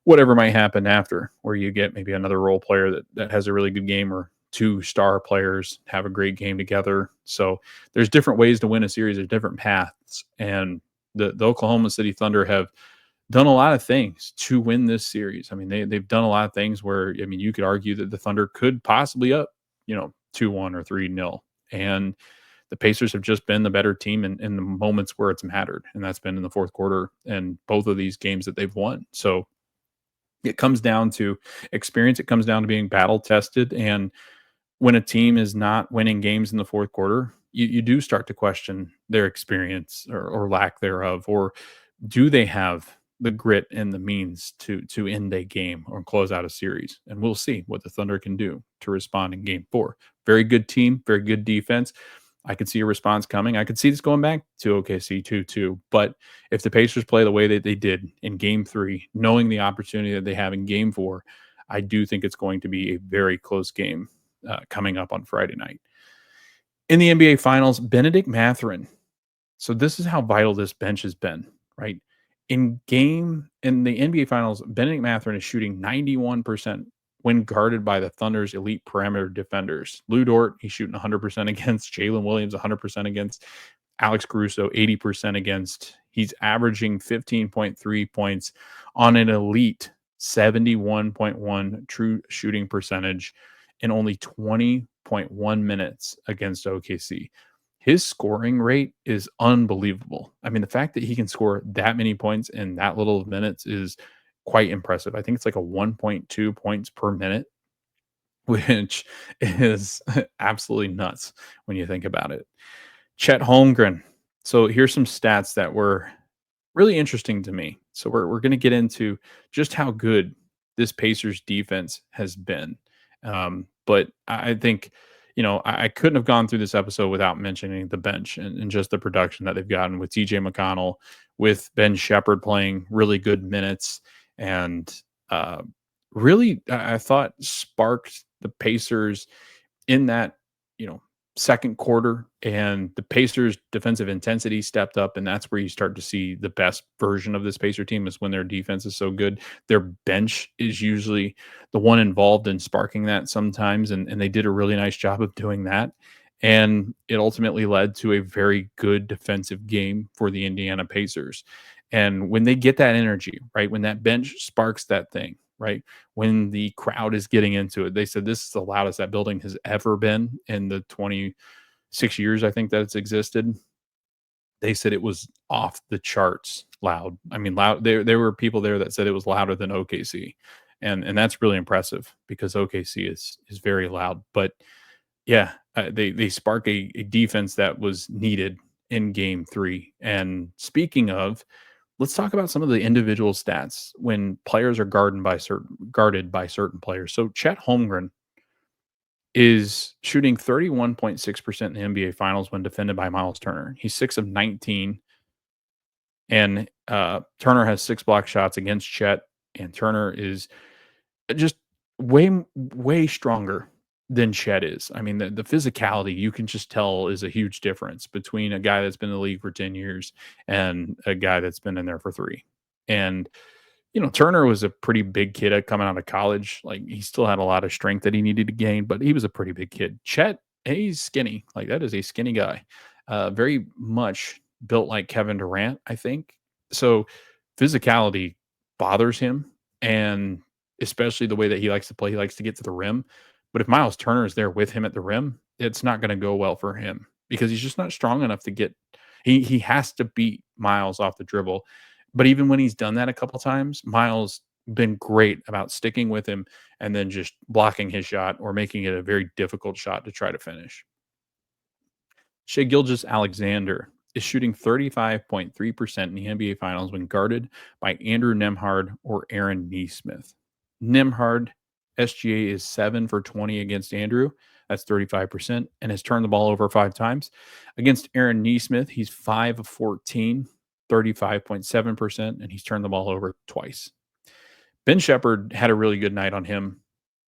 whatever might happen after, where you get maybe another role player that has a really good game, or 2 star players have a great game together. So there's different ways to win a series. There's different paths. And the Oklahoma City Thunder have done a lot of things to win this series. I mean, they've done a lot of things where, I mean, you could argue that the Thunder could possibly up, 2-1 or 3-0. And the Pacers have just been the better team in the moments where it's mattered. And that's been in the fourth quarter and both of these games that they've won. So it comes down to experience. It comes down to being battle tested. And when a team is not winning games in the fourth quarter, you do start to question their experience or lack thereof, or do they have the grit and the means to end a game or close out a series? And we'll see what the Thunder can do to respond in game 4. Very good team, very good defense. I could see a response coming. I could see this going back to OKC 2-2. But if the Pacers play the way that they did in game 3, knowing the opportunity that they have in game 4, I do think it's going to be a very close game coming up on Friday night. In the NBA Finals, Benedict Mathurin. So this is how vital this bench has been, right? In the NBA Finals, Benedict Mathurin is shooting 91% when guarded by the Thunder's elite perimeter defenders. Lou Dort, he's shooting 100% against. Jalen Williams, 100% against. Alex Caruso, 80% against. He's averaging 15.3 points on an elite 71.1 true shooting percentage in only 20.1 minutes against OKC. His scoring rate is unbelievable. I mean, the fact that he can score that many points in that little of minutes is quite impressive. I think it's like a 1.2 points per minute, which is absolutely nuts when you think about it. Chet Holmgren. So here's some stats that were really interesting to me. So we're going to get into just how good this Pacers defense has been. But I think, I couldn't have gone through this episode without mentioning the bench and just the production that they've gotten with TJ McConnell, with Ben Shepherd playing really good minutes, and really, I thought sparked the Pacers in that, second quarter, and the Pacers defensive intensity stepped up, and that's where you start to see the best version of this Pacer team, is when their defense is so good. Their bench is usually the one involved in sparking that sometimes, and they did a really nice job of doing that. And it ultimately led to a very good defensive game for the Indiana Pacers. And when they get that energy, right, when that bench sparks that thing, right, when the crowd is getting into it. They said this is the loudest that building has ever been in the 26 years, I think, that it's existed. They said it was off the charts loud. I mean, loud. There were people there that said it was louder than OKC, and that's really impressive, because OKC is very loud. But yeah, they spark a defense that was needed in Game 3. And speaking of, let's talk about some of the individual stats when players are guarded by certain players. So Chet Holmgren is shooting 31.6% in the NBA Finals when defended by Miles Turner. He's 6 of 19, and Turner has 6 block shots against Chet, and Turner is just way stronger than Chet is. I mean, the physicality, you can just tell, is a huge difference between a guy that's been in the league for 10 years and a guy that's been in there for 3. And, Turner was a pretty big kid coming out of college. Like, he still had a lot of strength that he needed to gain, but he was a pretty big kid. Chet, he's skinny. Like, that is a skinny guy. Very much built like Kevin Durant, I think. So physicality bothers him, and especially the way that he likes to play. He likes to get to the rim. But if Miles Turner is there with him at the rim, it's not going to go well for him, because he's just not strong enough to get. He has to beat Miles off the dribble. But even when he's done that a couple times, Miles been great about sticking with him and then just blocking his shot or making it a very difficult shot to try to finish. Gilgeous-Alexander is shooting 35.3% in the NBA Finals when guarded by Andrew Nembhard or Aaron Nesmith. Nembhard, SGA, is 7 for 20 against Andrew. That's 35%, and has turned the ball over 5 times. Against Aaron Nesmith, he's 5 of 14, 35.7%, and he's turned the ball over twice. Ben Shepherd had a really good night on him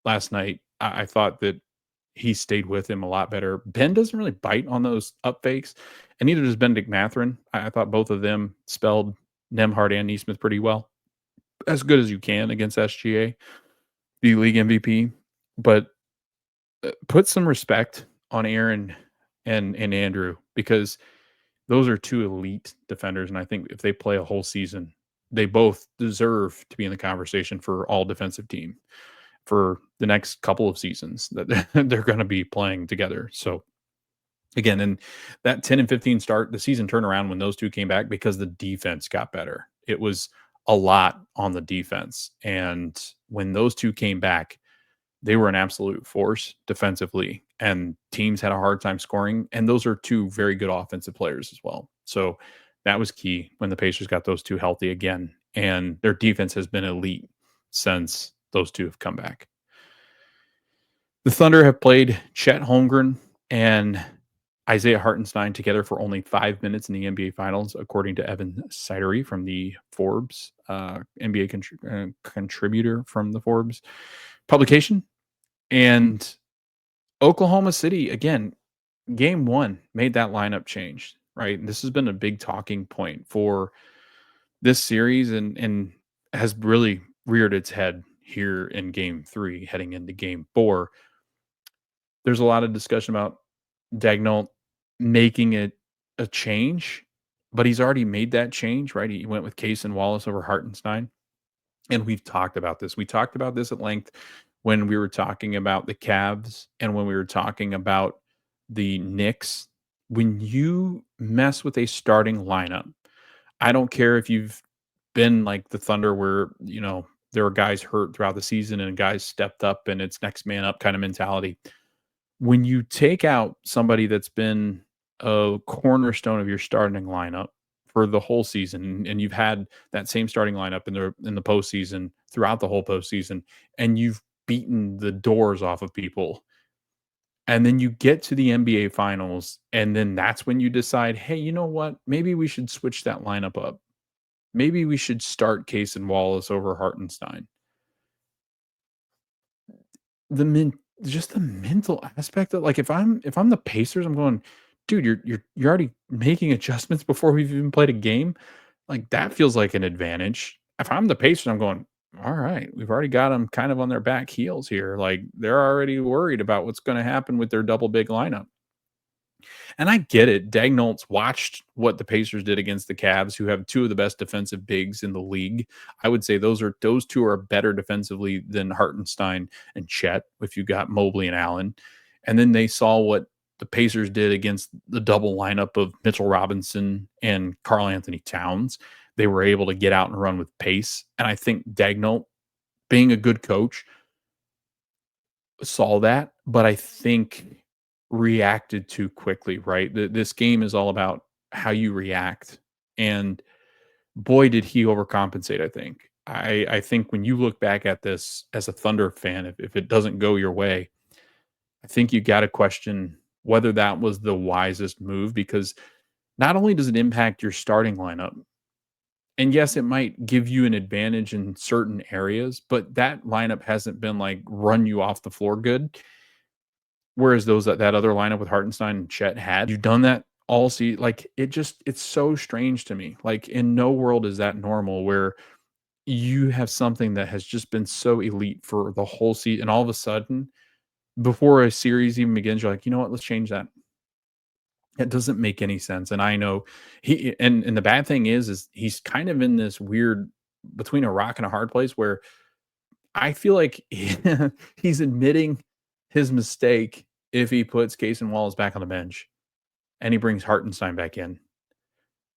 last night. I thought that he stayed with him a lot better. Ben doesn't really bite on those up fakes, and neither does Ben McMathrin. I thought both of them spelled Nembhard and Nesmith pretty well, as good as you can against SGA, the league MVP. But put some respect on Aaron and Andrew, because those are 2 elite defenders, and I think if they play a whole season, they both deserve to be in the conversation for all defensive team for the next couple of seasons that they're going to be playing together. So again, in that 10 and 15 start, the season turned around when those 2 came back, because the defense got better. It was a lot on the defense. And when those 2 came back, they were an absolute force defensively, and teams had a hard time scoring. And those are 2 very good offensive players as well. So that was key when the Pacers got those 2 healthy again. And their defense has been elite since those 2 have come back. The Thunder have played Chet Holmgren and Isaiah Hartenstein together for only 5 minutes in the NBA Finals, according to Evan Sidery from the Forbes, NBA contributor from the Forbes publication. And Oklahoma City, again, Game 1 made that lineup change, right? And this has been a big talking point for this series, and has really reared its head here in Game 3, heading into Game 4. There's a lot of discussion about Daigneault making it a change, but he's already made that change, right? He went with Case and Wallace over Hartenstein, and we've talked about this. We talked about this at length when we were talking about the Cavs and when we were talking about the Knicks. When you mess with a starting lineup, I don't care if you've been like the Thunder where, there were guys hurt throughout the season and guys stepped up and it's next man up kind of mentality. When you take out somebody that's been a cornerstone of your starting lineup for the whole season, and you've had that same starting lineup in the postseason throughout the whole postseason, and you've beaten the doors off of people, and then you get to the NBA finals, and then that's when you decide, hey, you know what? Maybe we should switch that lineup up. Maybe we should start Case and Wallace over Hartenstein. The men Just the mental aspect of, like, if I'm the Pacers, I'm going, "Dude, you're already making adjustments before we've even played a game?" Like, that feels like an advantage. If I'm the Pacers, I'm going, "Alright, we've already got them kind of on their back heels here." Like, they're already worried about what's gonna happen with their double big lineup. And I get it. Dagnolt's watched what the Pacers did against the Cavs, who have two of the best defensive bigs in the league. I would say those two are better defensively than Hartenstein and Chet, if you got Mobley and Allen. And then they saw what the Pacers did against the double lineup of Mitchell Robinson and Karl Anthony Towns. They were able to get out and run with pace. And I think Dagnolt, being a good coach, saw that, but I think reacted too quickly, right? This game is all about how you react. And boy, did he overcompensate, I think. I think when you look back at this as a Thunder fan, if it doesn't go your way, I think you got to question whether that was the wisest move, because not only does it impact your starting lineup, and yes, it might give you an advantage in certain areas, but that lineup hasn't been like run you off the floor good. Whereas that other lineup with Hartenstein and Chet had, you've done that all see like it's so strange to me. Like, in no world is that normal where you have something that has just been so elite for the whole season, and all of a sudden, before a series even begins, you're like, you know what, let's change that. It doesn't make any sense. And I know and the bad thing is he's kind of in this weird between a rock and a hard place where I feel like he's admitting his mistake if he puts Case and Wallace back on the bench and he brings Hartenstein back in.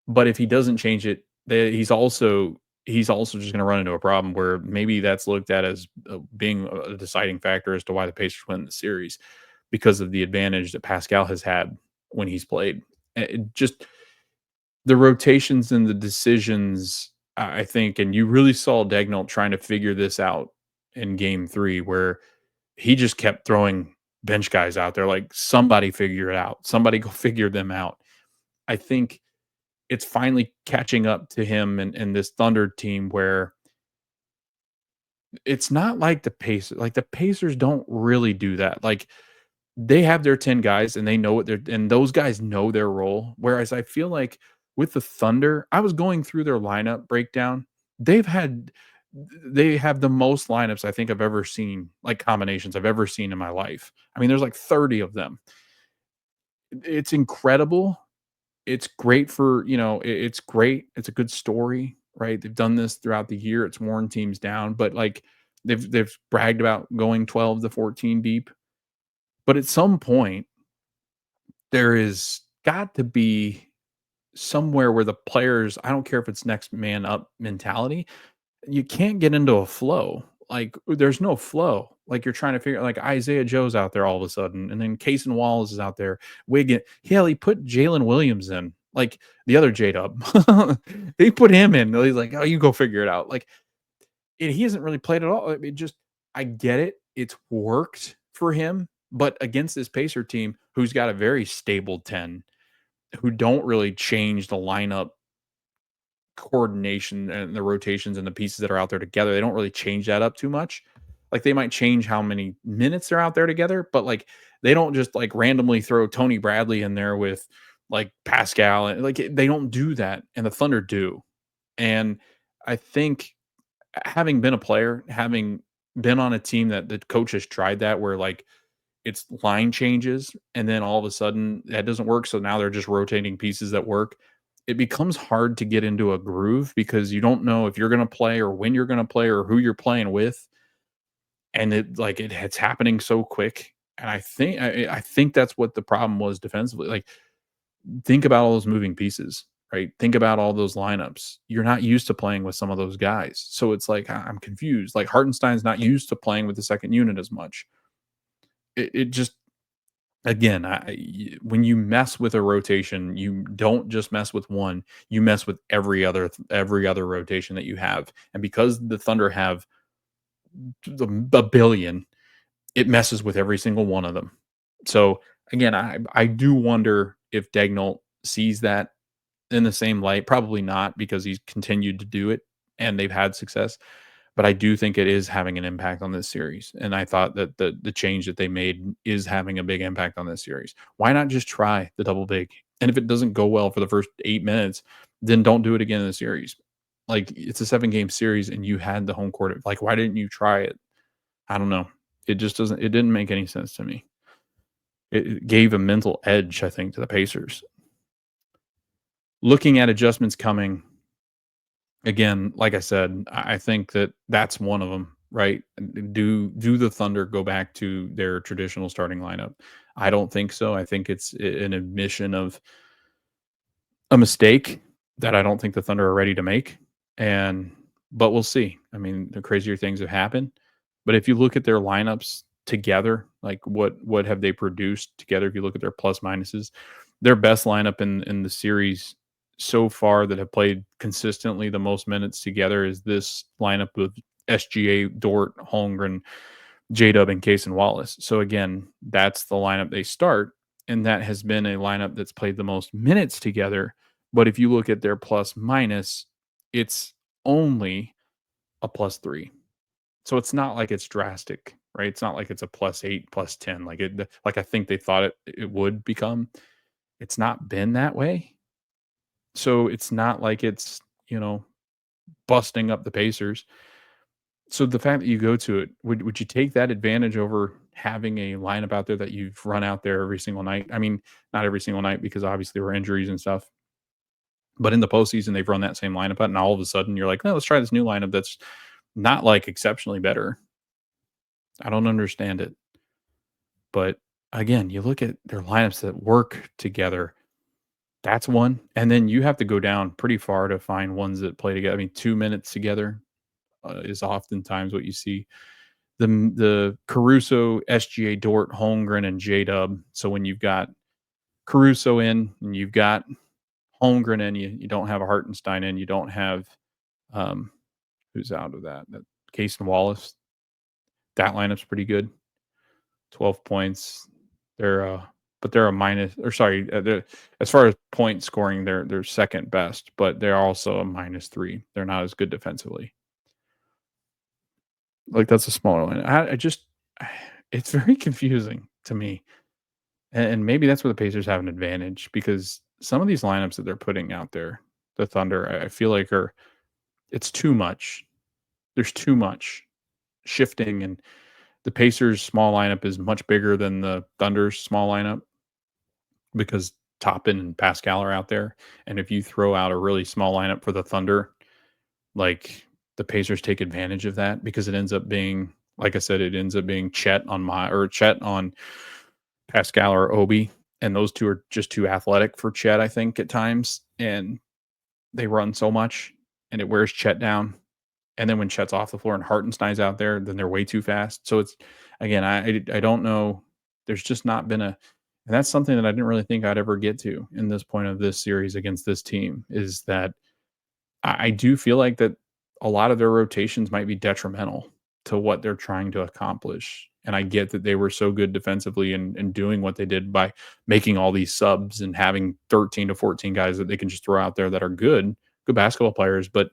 But if he doesn't change it, he's also just going to run into a problem where maybe that's looked at as being a deciding factor as to why the Pacers win the series, because of the advantage that Pascal has had when he's played. Just the rotations and the decisions, I think, and you really saw Dagnall trying to figure this out in Game 3, where he just kept throwing bench guys out there, like, somebody figure it out. Somebody go figure them out. I think it's finally catching up to him and this Thunder team where it's not like the Pacers. Like, the Pacers don't really do that. Like, they have their 10 guys and they know what they're and those guys know their role. Whereas I feel like with the Thunder, I was going through their lineup breakdown. They've had they have the most lineups I think I've ever seen, like combinations I've ever seen in my life. I mean, there's like 30 of them. It's incredible. It's great for, it's great. It's a good story, right? They've done this throughout the year. It's worn teams down, but like they've bragged about going 12 to 14 deep. But at some point, there is got to be somewhere where the players, I don't care if it's next man up mentality, you can't get into a flow. Like, there's no flow. Like, you're trying to figure, like, Isaiah Joe's out there all of a sudden, and then Case and Wallace is out there. Wiggin, hell, he put Jalen Williams in, like the other J Dub. They put him in. He's like, oh, you go figure it out. Like, he hasn't really played at all. I mean, just I get it. It's worked for him, but against this Pacer team, who's got a very stable 10, who don't really change the lineup coordination and the rotations and the pieces that are out there together. They don't really change that up too much. Like, they might change how many minutes they're out there together, but like they don't just like randomly throw Tony Bradley in there with like Pascal, and like they don't do that, and the Thunder do. And I think, having been a player, having been on a team that the coach has tried that, where like it's line changes and then all of a sudden that doesn't work, so now they're just rotating pieces that work. It becomes hard to get into a groove because you don't know if you're going to play or when you're going to play or who you're playing with. and it's happening so quick. And I think that's what the problem was defensively. Like, think about all those moving pieces, right? Think about all those lineups. You're not used to playing with some of those guys. So it's like I'm confused. Like, Hartenstein's not used to playing with the second unit as much. It just, again, when you mess with a rotation, you don't just mess with one, you mess with every other rotation that you have. And because the Thunder have a billion, it messes with every single one of them. So again, I do wonder if Daigneault sees that in the same light. Probably not, because he's continued to do it and they've had success. But I do think it is having an impact on this series. And I thought that the change that they made is having a big impact on this series. Why not just try the double big? And if it doesn't go well for the first 8 minutes, then don't do it again in the series. Like, it's a 7-game series and you had the home court. Like, why didn't you try it? I don't know. It didn't make any sense to me. It gave a mental edge, I think, to the Pacers. Looking at adjustments coming, again, like I said, I think that that's one of them, right? Do the Thunder go back to their traditional starting lineup? I don't think so. I think it's an admission of a mistake that I don't think the Thunder are ready to make. But we'll see. I mean, the crazier things have happened. But if you look at their lineups together, like what have they produced together? If you look at their plus minuses, their best lineup in the series so far that have played consistently the most minutes together is this lineup with SGA, Dort, Holmgren, J-Dub, and Case and Wallace. So again, that's the lineup they start, and that has been a lineup that's played the most minutes together. But if you look at their plus minus, it's only a +3. So it's not like it's drastic, right? It's not like it's a +8, +10, like I think they thought it would become. It's not been that way. So it's not like it's, busting up the Pacers. So the fact that you go to it, would you take that advantage over having a lineup out there that you've run out there every single night? I mean, not every single night, because obviously there were injuries and stuff. But in the postseason, they've run that same lineup out, and all of a sudden you're like, no, let's try this new lineup that's not like exceptionally better. I don't understand it. But again, you look at their lineups that work together. That's one. And then you have to go down pretty far to find ones that play together. I mean, 2 minutes together is oftentimes what you see. The Caruso, SGA, Dort, Holmgren, and J-Dub. So when you've got Caruso in and you've got Holmgren in, you don't have a Hartenstein in, you don't have um, who's out of that Case and Wallace. That lineup's pretty good. 12 points. They're a minus, or sorry, they're, as far as point scoring, they're second best, but they're also a -3. They're not as good defensively. Like, that's a smaller line. I just, it's very confusing to me, and maybe that's where the Pacers have an advantage, because some of these lineups that they're putting out there, the Thunder, I feel like it's too much. There's too much shifting, and the Pacers' small lineup is much bigger than the Thunder's small lineup, because Toppin and Pascal are out there. And if you throw out a really small lineup for the Thunder, like, the Pacers take advantage of that, because it ends up being, like I said, it ends up being Chet on Pascal or Obi. And those two are just too athletic for Chet, I think, at times. And they run so much and it wears Chet down. And then when Chet's off the floor and Hartenstein's out there, then they're way too fast. So it's, again, I don't know. There's just not been and that's something that I didn't really think I'd ever get to in this point of this series against this team, is that I do feel like that a lot of their rotations might be detrimental to what they're trying to accomplish. And I get that they were so good defensively and doing what they did by making all these subs and having 13 to 14 guys that they can just throw out there that are good basketball players. But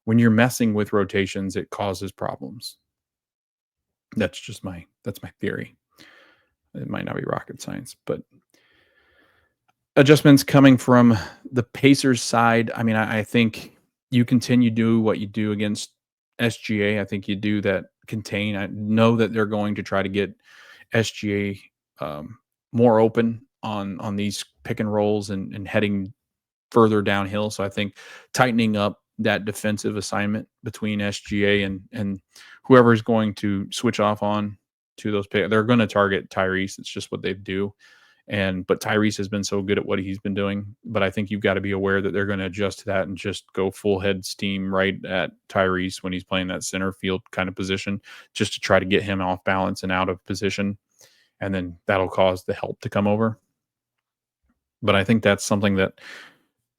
when you're messing with rotations, it causes problems. That's my theory. It might not be rocket science, but adjustments coming from the Pacers side. I mean, I think you continue to do what you do against SGA. I think you do that contain. I know that they're going to try to get SGA more open on these pick and rolls and heading further downhill. So I think tightening up that defensive assignment between SGA and whoever is going to switch off on to those picks. They're going to target Tyrese. It's just what they do. But Tyrese has been so good at what he's been doing. But I think you've got to be aware that they're going to adjust to that and just go full head steam right at Tyrese when he's playing that center field kind of position, just to try to get him off balance and out of position. And then that'll cause the help to come over. But I think that's something that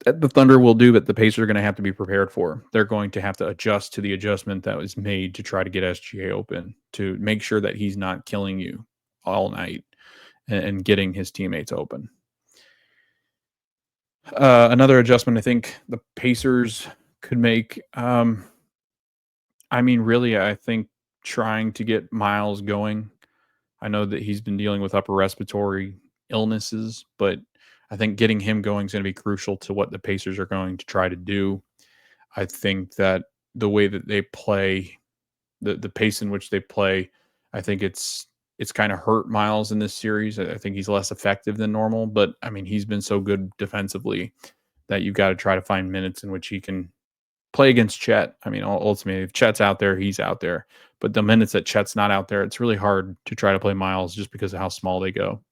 the Thunder will do, but the Pacers are going to have to be prepared for. They're going to have to adjust to the adjustment that was made to try to get SGA open, to make sure that he's not killing you all night and getting his teammates open. Another adjustment I think the Pacers could make, really, I think trying to get Miles going. I know that he's been dealing with upper respiratory illnesses, but I think getting him going is going to be crucial to what the Pacers are going to try to do. I think that the way that they play, the pace in which they play, I think it's kind of hurt Miles in this series. I think he's less effective than normal, but I mean, he's been so good defensively that you've got to try to find minutes in which he can play against Chet. I mean, ultimately, if Chet's out there, he's out there. But the minutes that Chet's not out there, it's really hard to try to play Miles just because of how small they go.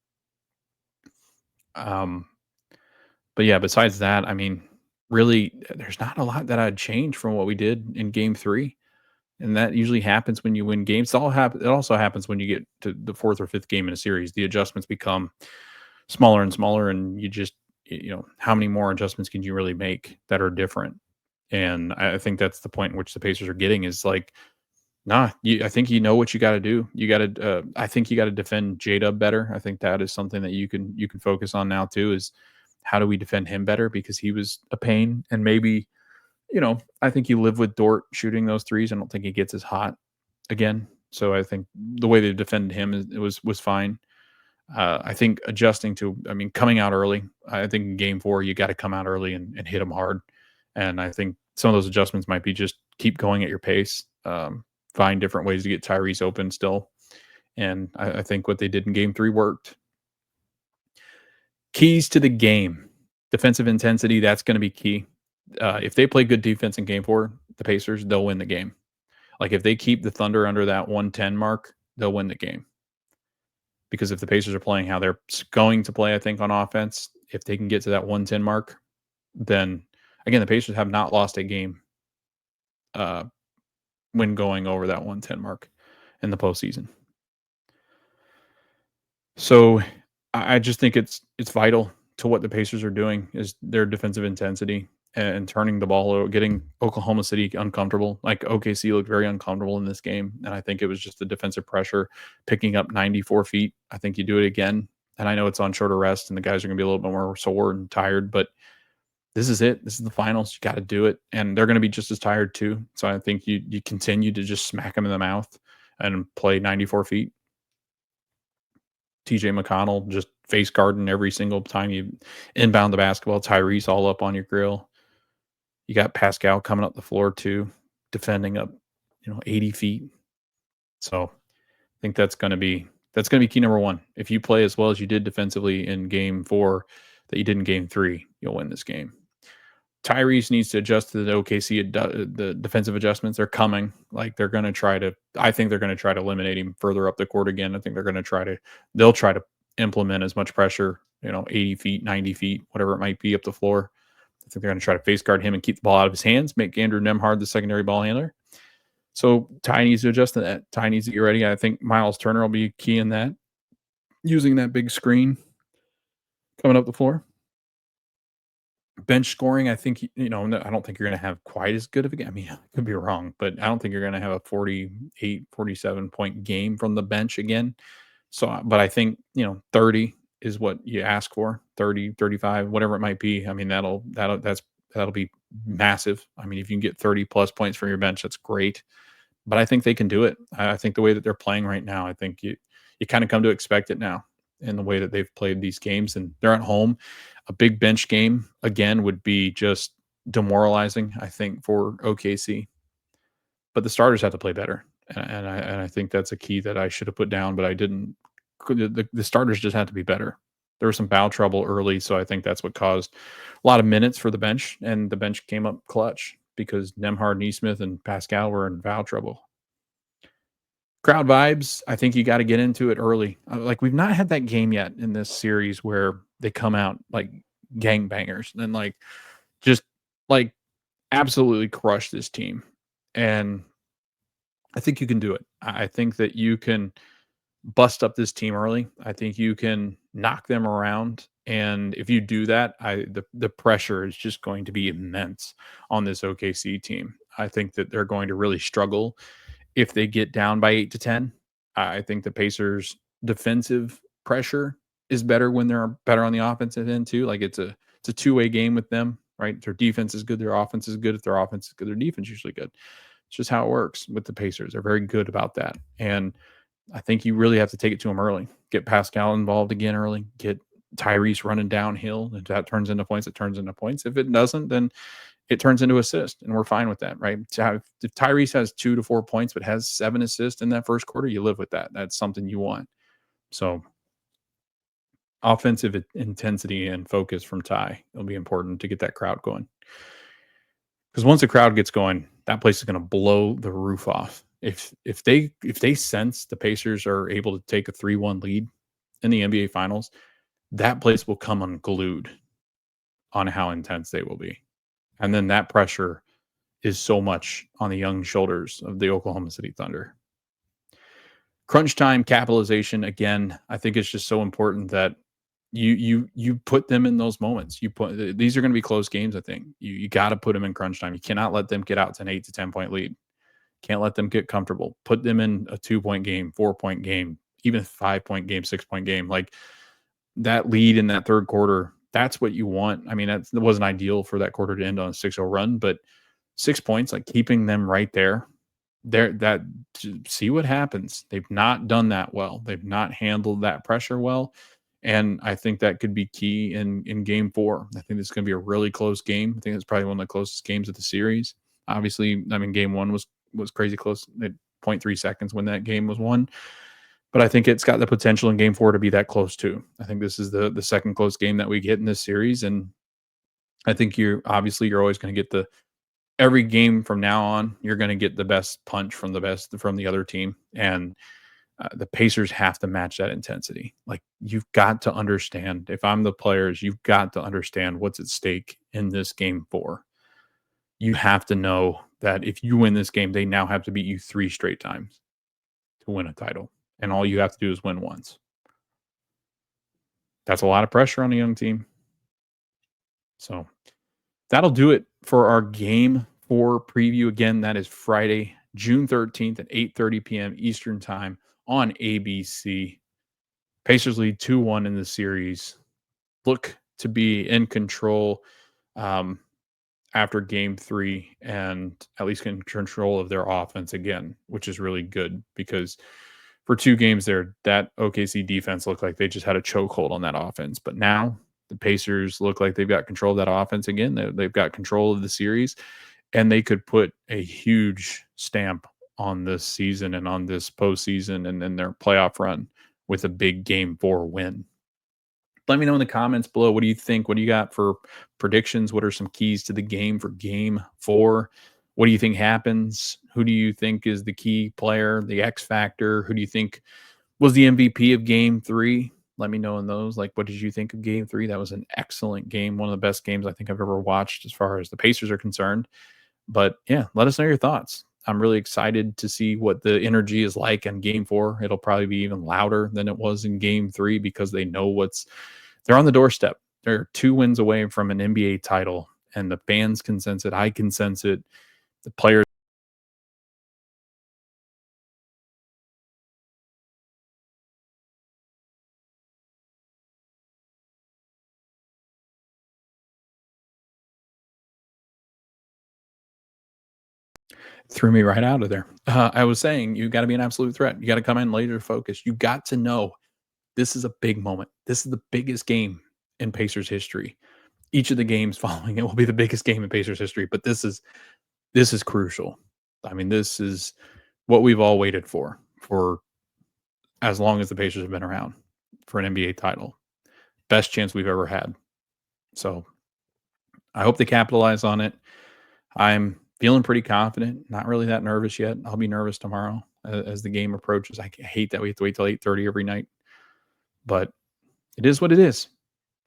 But yeah, besides that, I mean, really, there's not a lot that I'd change from what we did in Game 3. And that usually happens when you win games. It also happens when you get to the fourth or fifth game in a series. The adjustments become smaller and smaller, and how many more adjustments can you really make that are different? And I think that's the point in which the Pacers are getting is like, I think you know what you got to do. I think you got to defend J-Dub better. I think that is something that you can focus on now too, is how do we defend him better? Because he was a pain, and maybe, I think you live with Dort shooting those threes. I don't think he gets as hot again. So I think the way they defended him was fine. I think adjusting to, coming out early. I think in Game 4 you got to come out early and hit him hard. And I think some of those adjustments might be just keep going at your pace, find different ways to get Tyrese open still. And I think what they did in Game 3 worked. Keys to the game. Defensive intensity, that's going to be key. If they play good defense in Game 4, the Pacers, they'll win the game. Like if they keep the Thunder under that 110 mark, they'll win the game. Because if the Pacers are playing how they're going to play, I think, on offense, if they can get to that 110 mark, then, again, the Pacers have not lost a game when going over that 110 mark in the postseason. So I just think it's vital to what the Pacers are doing is their defensive intensity and turning the ball over, getting Oklahoma City uncomfortable. Like OKC looked very uncomfortable in this game, and I think it was just the defensive pressure picking up 94 feet. I think you do it again, and I know it's on shorter rest, and the guys are going to be a little bit more sore and tired, but this is it. This is the finals. You got to do it, and they're going to be just as tired too. So I think you continue to just smack them in the mouth and play 94 feet. TJ McConnell just face guarding every single time you inbound the basketball. Tyrese all up on your grill. You got Pascal coming up the floor too, defending up, 80 feet. So I think that's going to be key number one. If you play as well as you did defensively in Game 4 that you did in Game 3, you'll win this game. Tyrese needs to adjust to the OKC, the defensive adjustments. They're coming. Like I think they're going to try to eliminate him further up the court again. I think they'll try to implement as much pressure, 80 feet, 90 feet, whatever it might be up the floor. I think they're going to try to face guard him and keep the ball out of his hands, make Andrew Nembhard the secondary ball handler. So Ty needs to adjust to that. Ty needs to get ready. I think Miles Turner will be key in that, using that big screen coming up the floor. Bench scoring, I think, I don't think you're going to have quite as good of a game. I mean, I could be wrong, but I don't think you're going to have a 48, 47 point game from the bench again. So, but I think, 30 is what you ask for, 30, 35, whatever it might be. I mean, that'll be massive. I mean, if you can get 30 plus points from your bench, that's great. But I think they can do it. I think the way that they're playing right now, I think you kind of come to expect it now in the way that they've played these games, and they're at home. A big bench game again would be just demoralizing, I think, for OKC. But the starters have to play better, and I think that's a key that I should have put down, but I didn't. The starters just had to be better. There was some foul trouble early, so I think that's what caused a lot of minutes for the bench, and the bench came up clutch. because Nemhard, Neesmith, and Pascal were in foul trouble. Crowd vibes, I think you got to get into it early. Like, we've not had that game yet in this series where they come out like gangbangers and like just like absolutely crush this team. And I think you can do it. I think that you can bust up this team early. I think you can knock them around. And if you do that, the pressure is just going to be immense on this OKC team. I think that they're going to really struggle if they get down by 8 to 10. I think the Pacers' defensive pressure is better when they're better on the offensive end too. Like, it's a two-way game with them, right? Their defense is good, their offense is good. If their offense is good, their defense is usually good. It's just how it works with the Pacers. They're very good about that. And I think you really have to take it to them early. Get Pascal involved again early. Get Tyrese running downhill. If that turns into points, it turns into points. If it doesn't, then it turns into assists, and we're fine with that, right? If Tyrese has 2 to 4 points but has 7 assists in that first quarter, you live with that. That's something you want. So offensive intensity and focus from Ty will be important to get that crowd going. Because once the crowd gets going, that place is going to blow the roof off. If they sense the Pacers are able to take a 3-1 lead in the NBA Finals, that place will come unglued on how intense they will be. And then that pressure is so much on the young shoulders of the Oklahoma City Thunder. Crunch time capitalization, again, I think it's just so important that you put them in those moments. These are going to be close games, I think. You got to put them in crunch time. You cannot let them get out to an 8 to 10 point lead. Can't let them get comfortable. Put them in a 2-point game, 4-point game, even a 5-point game, 6-point game. Like, that lead in that third quarter, that's what you want. I mean, that wasn't ideal for that quarter to end on a 6-0 run, but 6 points, like keeping them right there, see what happens. They've not done that well. They've not handled that pressure well. And I think that could be key in game 4. I think this is going to be a really close game. I think it's probably one of the closest games of the series. Obviously, I mean, game 1 was crazy close at 0.3 seconds when that game was won. But I think it's got the potential in game 4 to be that close too. I think this is the second close game that we get in this series. And I think you're always going to get every game from now on, you're going to get the best punch from the other team. And the Pacers have to match that intensity. Like, you've got to understand, if I'm the players, you've got to understand what's at stake in this game 4. You have to know that if you win this game, they now have to beat you 3 straight times to win a title. And all you have to do is win once. That's a lot of pressure on a young team. So that'll do it for our game 4 preview. Again, that is Friday, June 13th at 8:30 p.m. Eastern time on ABC. Pacers lead 2-1 in the series. Look to be in control after game 3, and at least in control of their offense again, which is really good, because for 2 games there, that OKC defense looked like they just had a chokehold on that offense. But now the Pacers look like they've got control of that offense again. They've got control of the series, and they could put a huge stamp on this season and on this postseason and then their playoff run with a big game 4 win. Let me know in the comments below. What do you think? What do you got for predictions? What are some keys to the game for game 4? What do you think happens? Who do you think is the key player, the X factor? Who do you think was the MVP of game 3? Let me know in those. Like, what did you think of game 3? That was an excellent game. One of the best games I think I've ever watched as far as the Pacers are concerned. But yeah, let us know your thoughts. I'm really excited to see what the energy is like in game 4. It'll probably be even louder than it was in game 3 because they know they're on the doorstep. They're 2 wins away from an NBA title, and the fans can sense it. I can sense it. The players. Threw me right out of there. I was saying, you got to be an absolute threat. You got to come in laser focused. You got to know this is a big moment. This is the biggest game in Pacers history. Each of the games following it will be the biggest game in Pacers history, but this is crucial. I mean, this is what we've all waited for as long as the Pacers have been around, for an NBA title. Best chance we've ever had. So I hope they capitalize on it. I'm feeling pretty confident. Not really that nervous yet. I'll be nervous tomorrow as the game approaches. I hate that we have to wait till 8:30 every night, but it is what it is.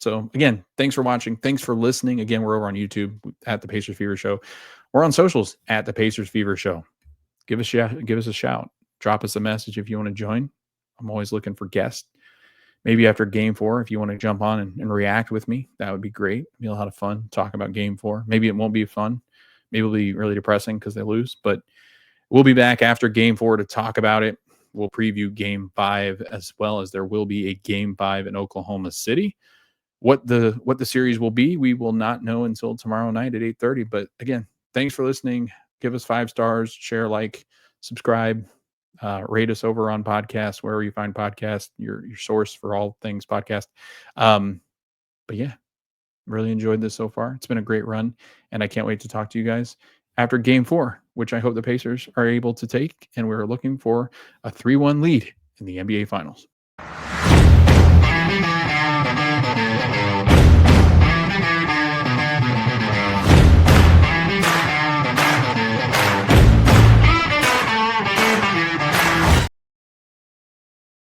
So again, thanks for watching. Thanks for listening. Again, we're over on YouTube at the Pacers Fever Show. We're on socials at the Pacers Fever Show. Give us a shout. Drop us a message if you want to join. I'm always looking for guests. Maybe after game 4, if you want to jump on and react with me, that would be great. It'd be a lot of fun talking about game 4. Maybe it won't be fun. Maybe it'll be really depressing because they lose, but we'll be back after game 4 to talk about it. We'll preview game 5 as well, as there will be a game 5 in Oklahoma City. What the series will be, we will not know until tomorrow night at 8:30. But again, thanks for listening. Give us 5 stars, share, like, subscribe, rate us over on podcasts, wherever you find podcasts, your source for all things podcast. But yeah, really enjoyed this so far. It's been a great run, and I can't wait to talk to you guys after game 4, which I hope the Pacers are able to take. And we're looking for a 3-1 lead in the NBA Finals.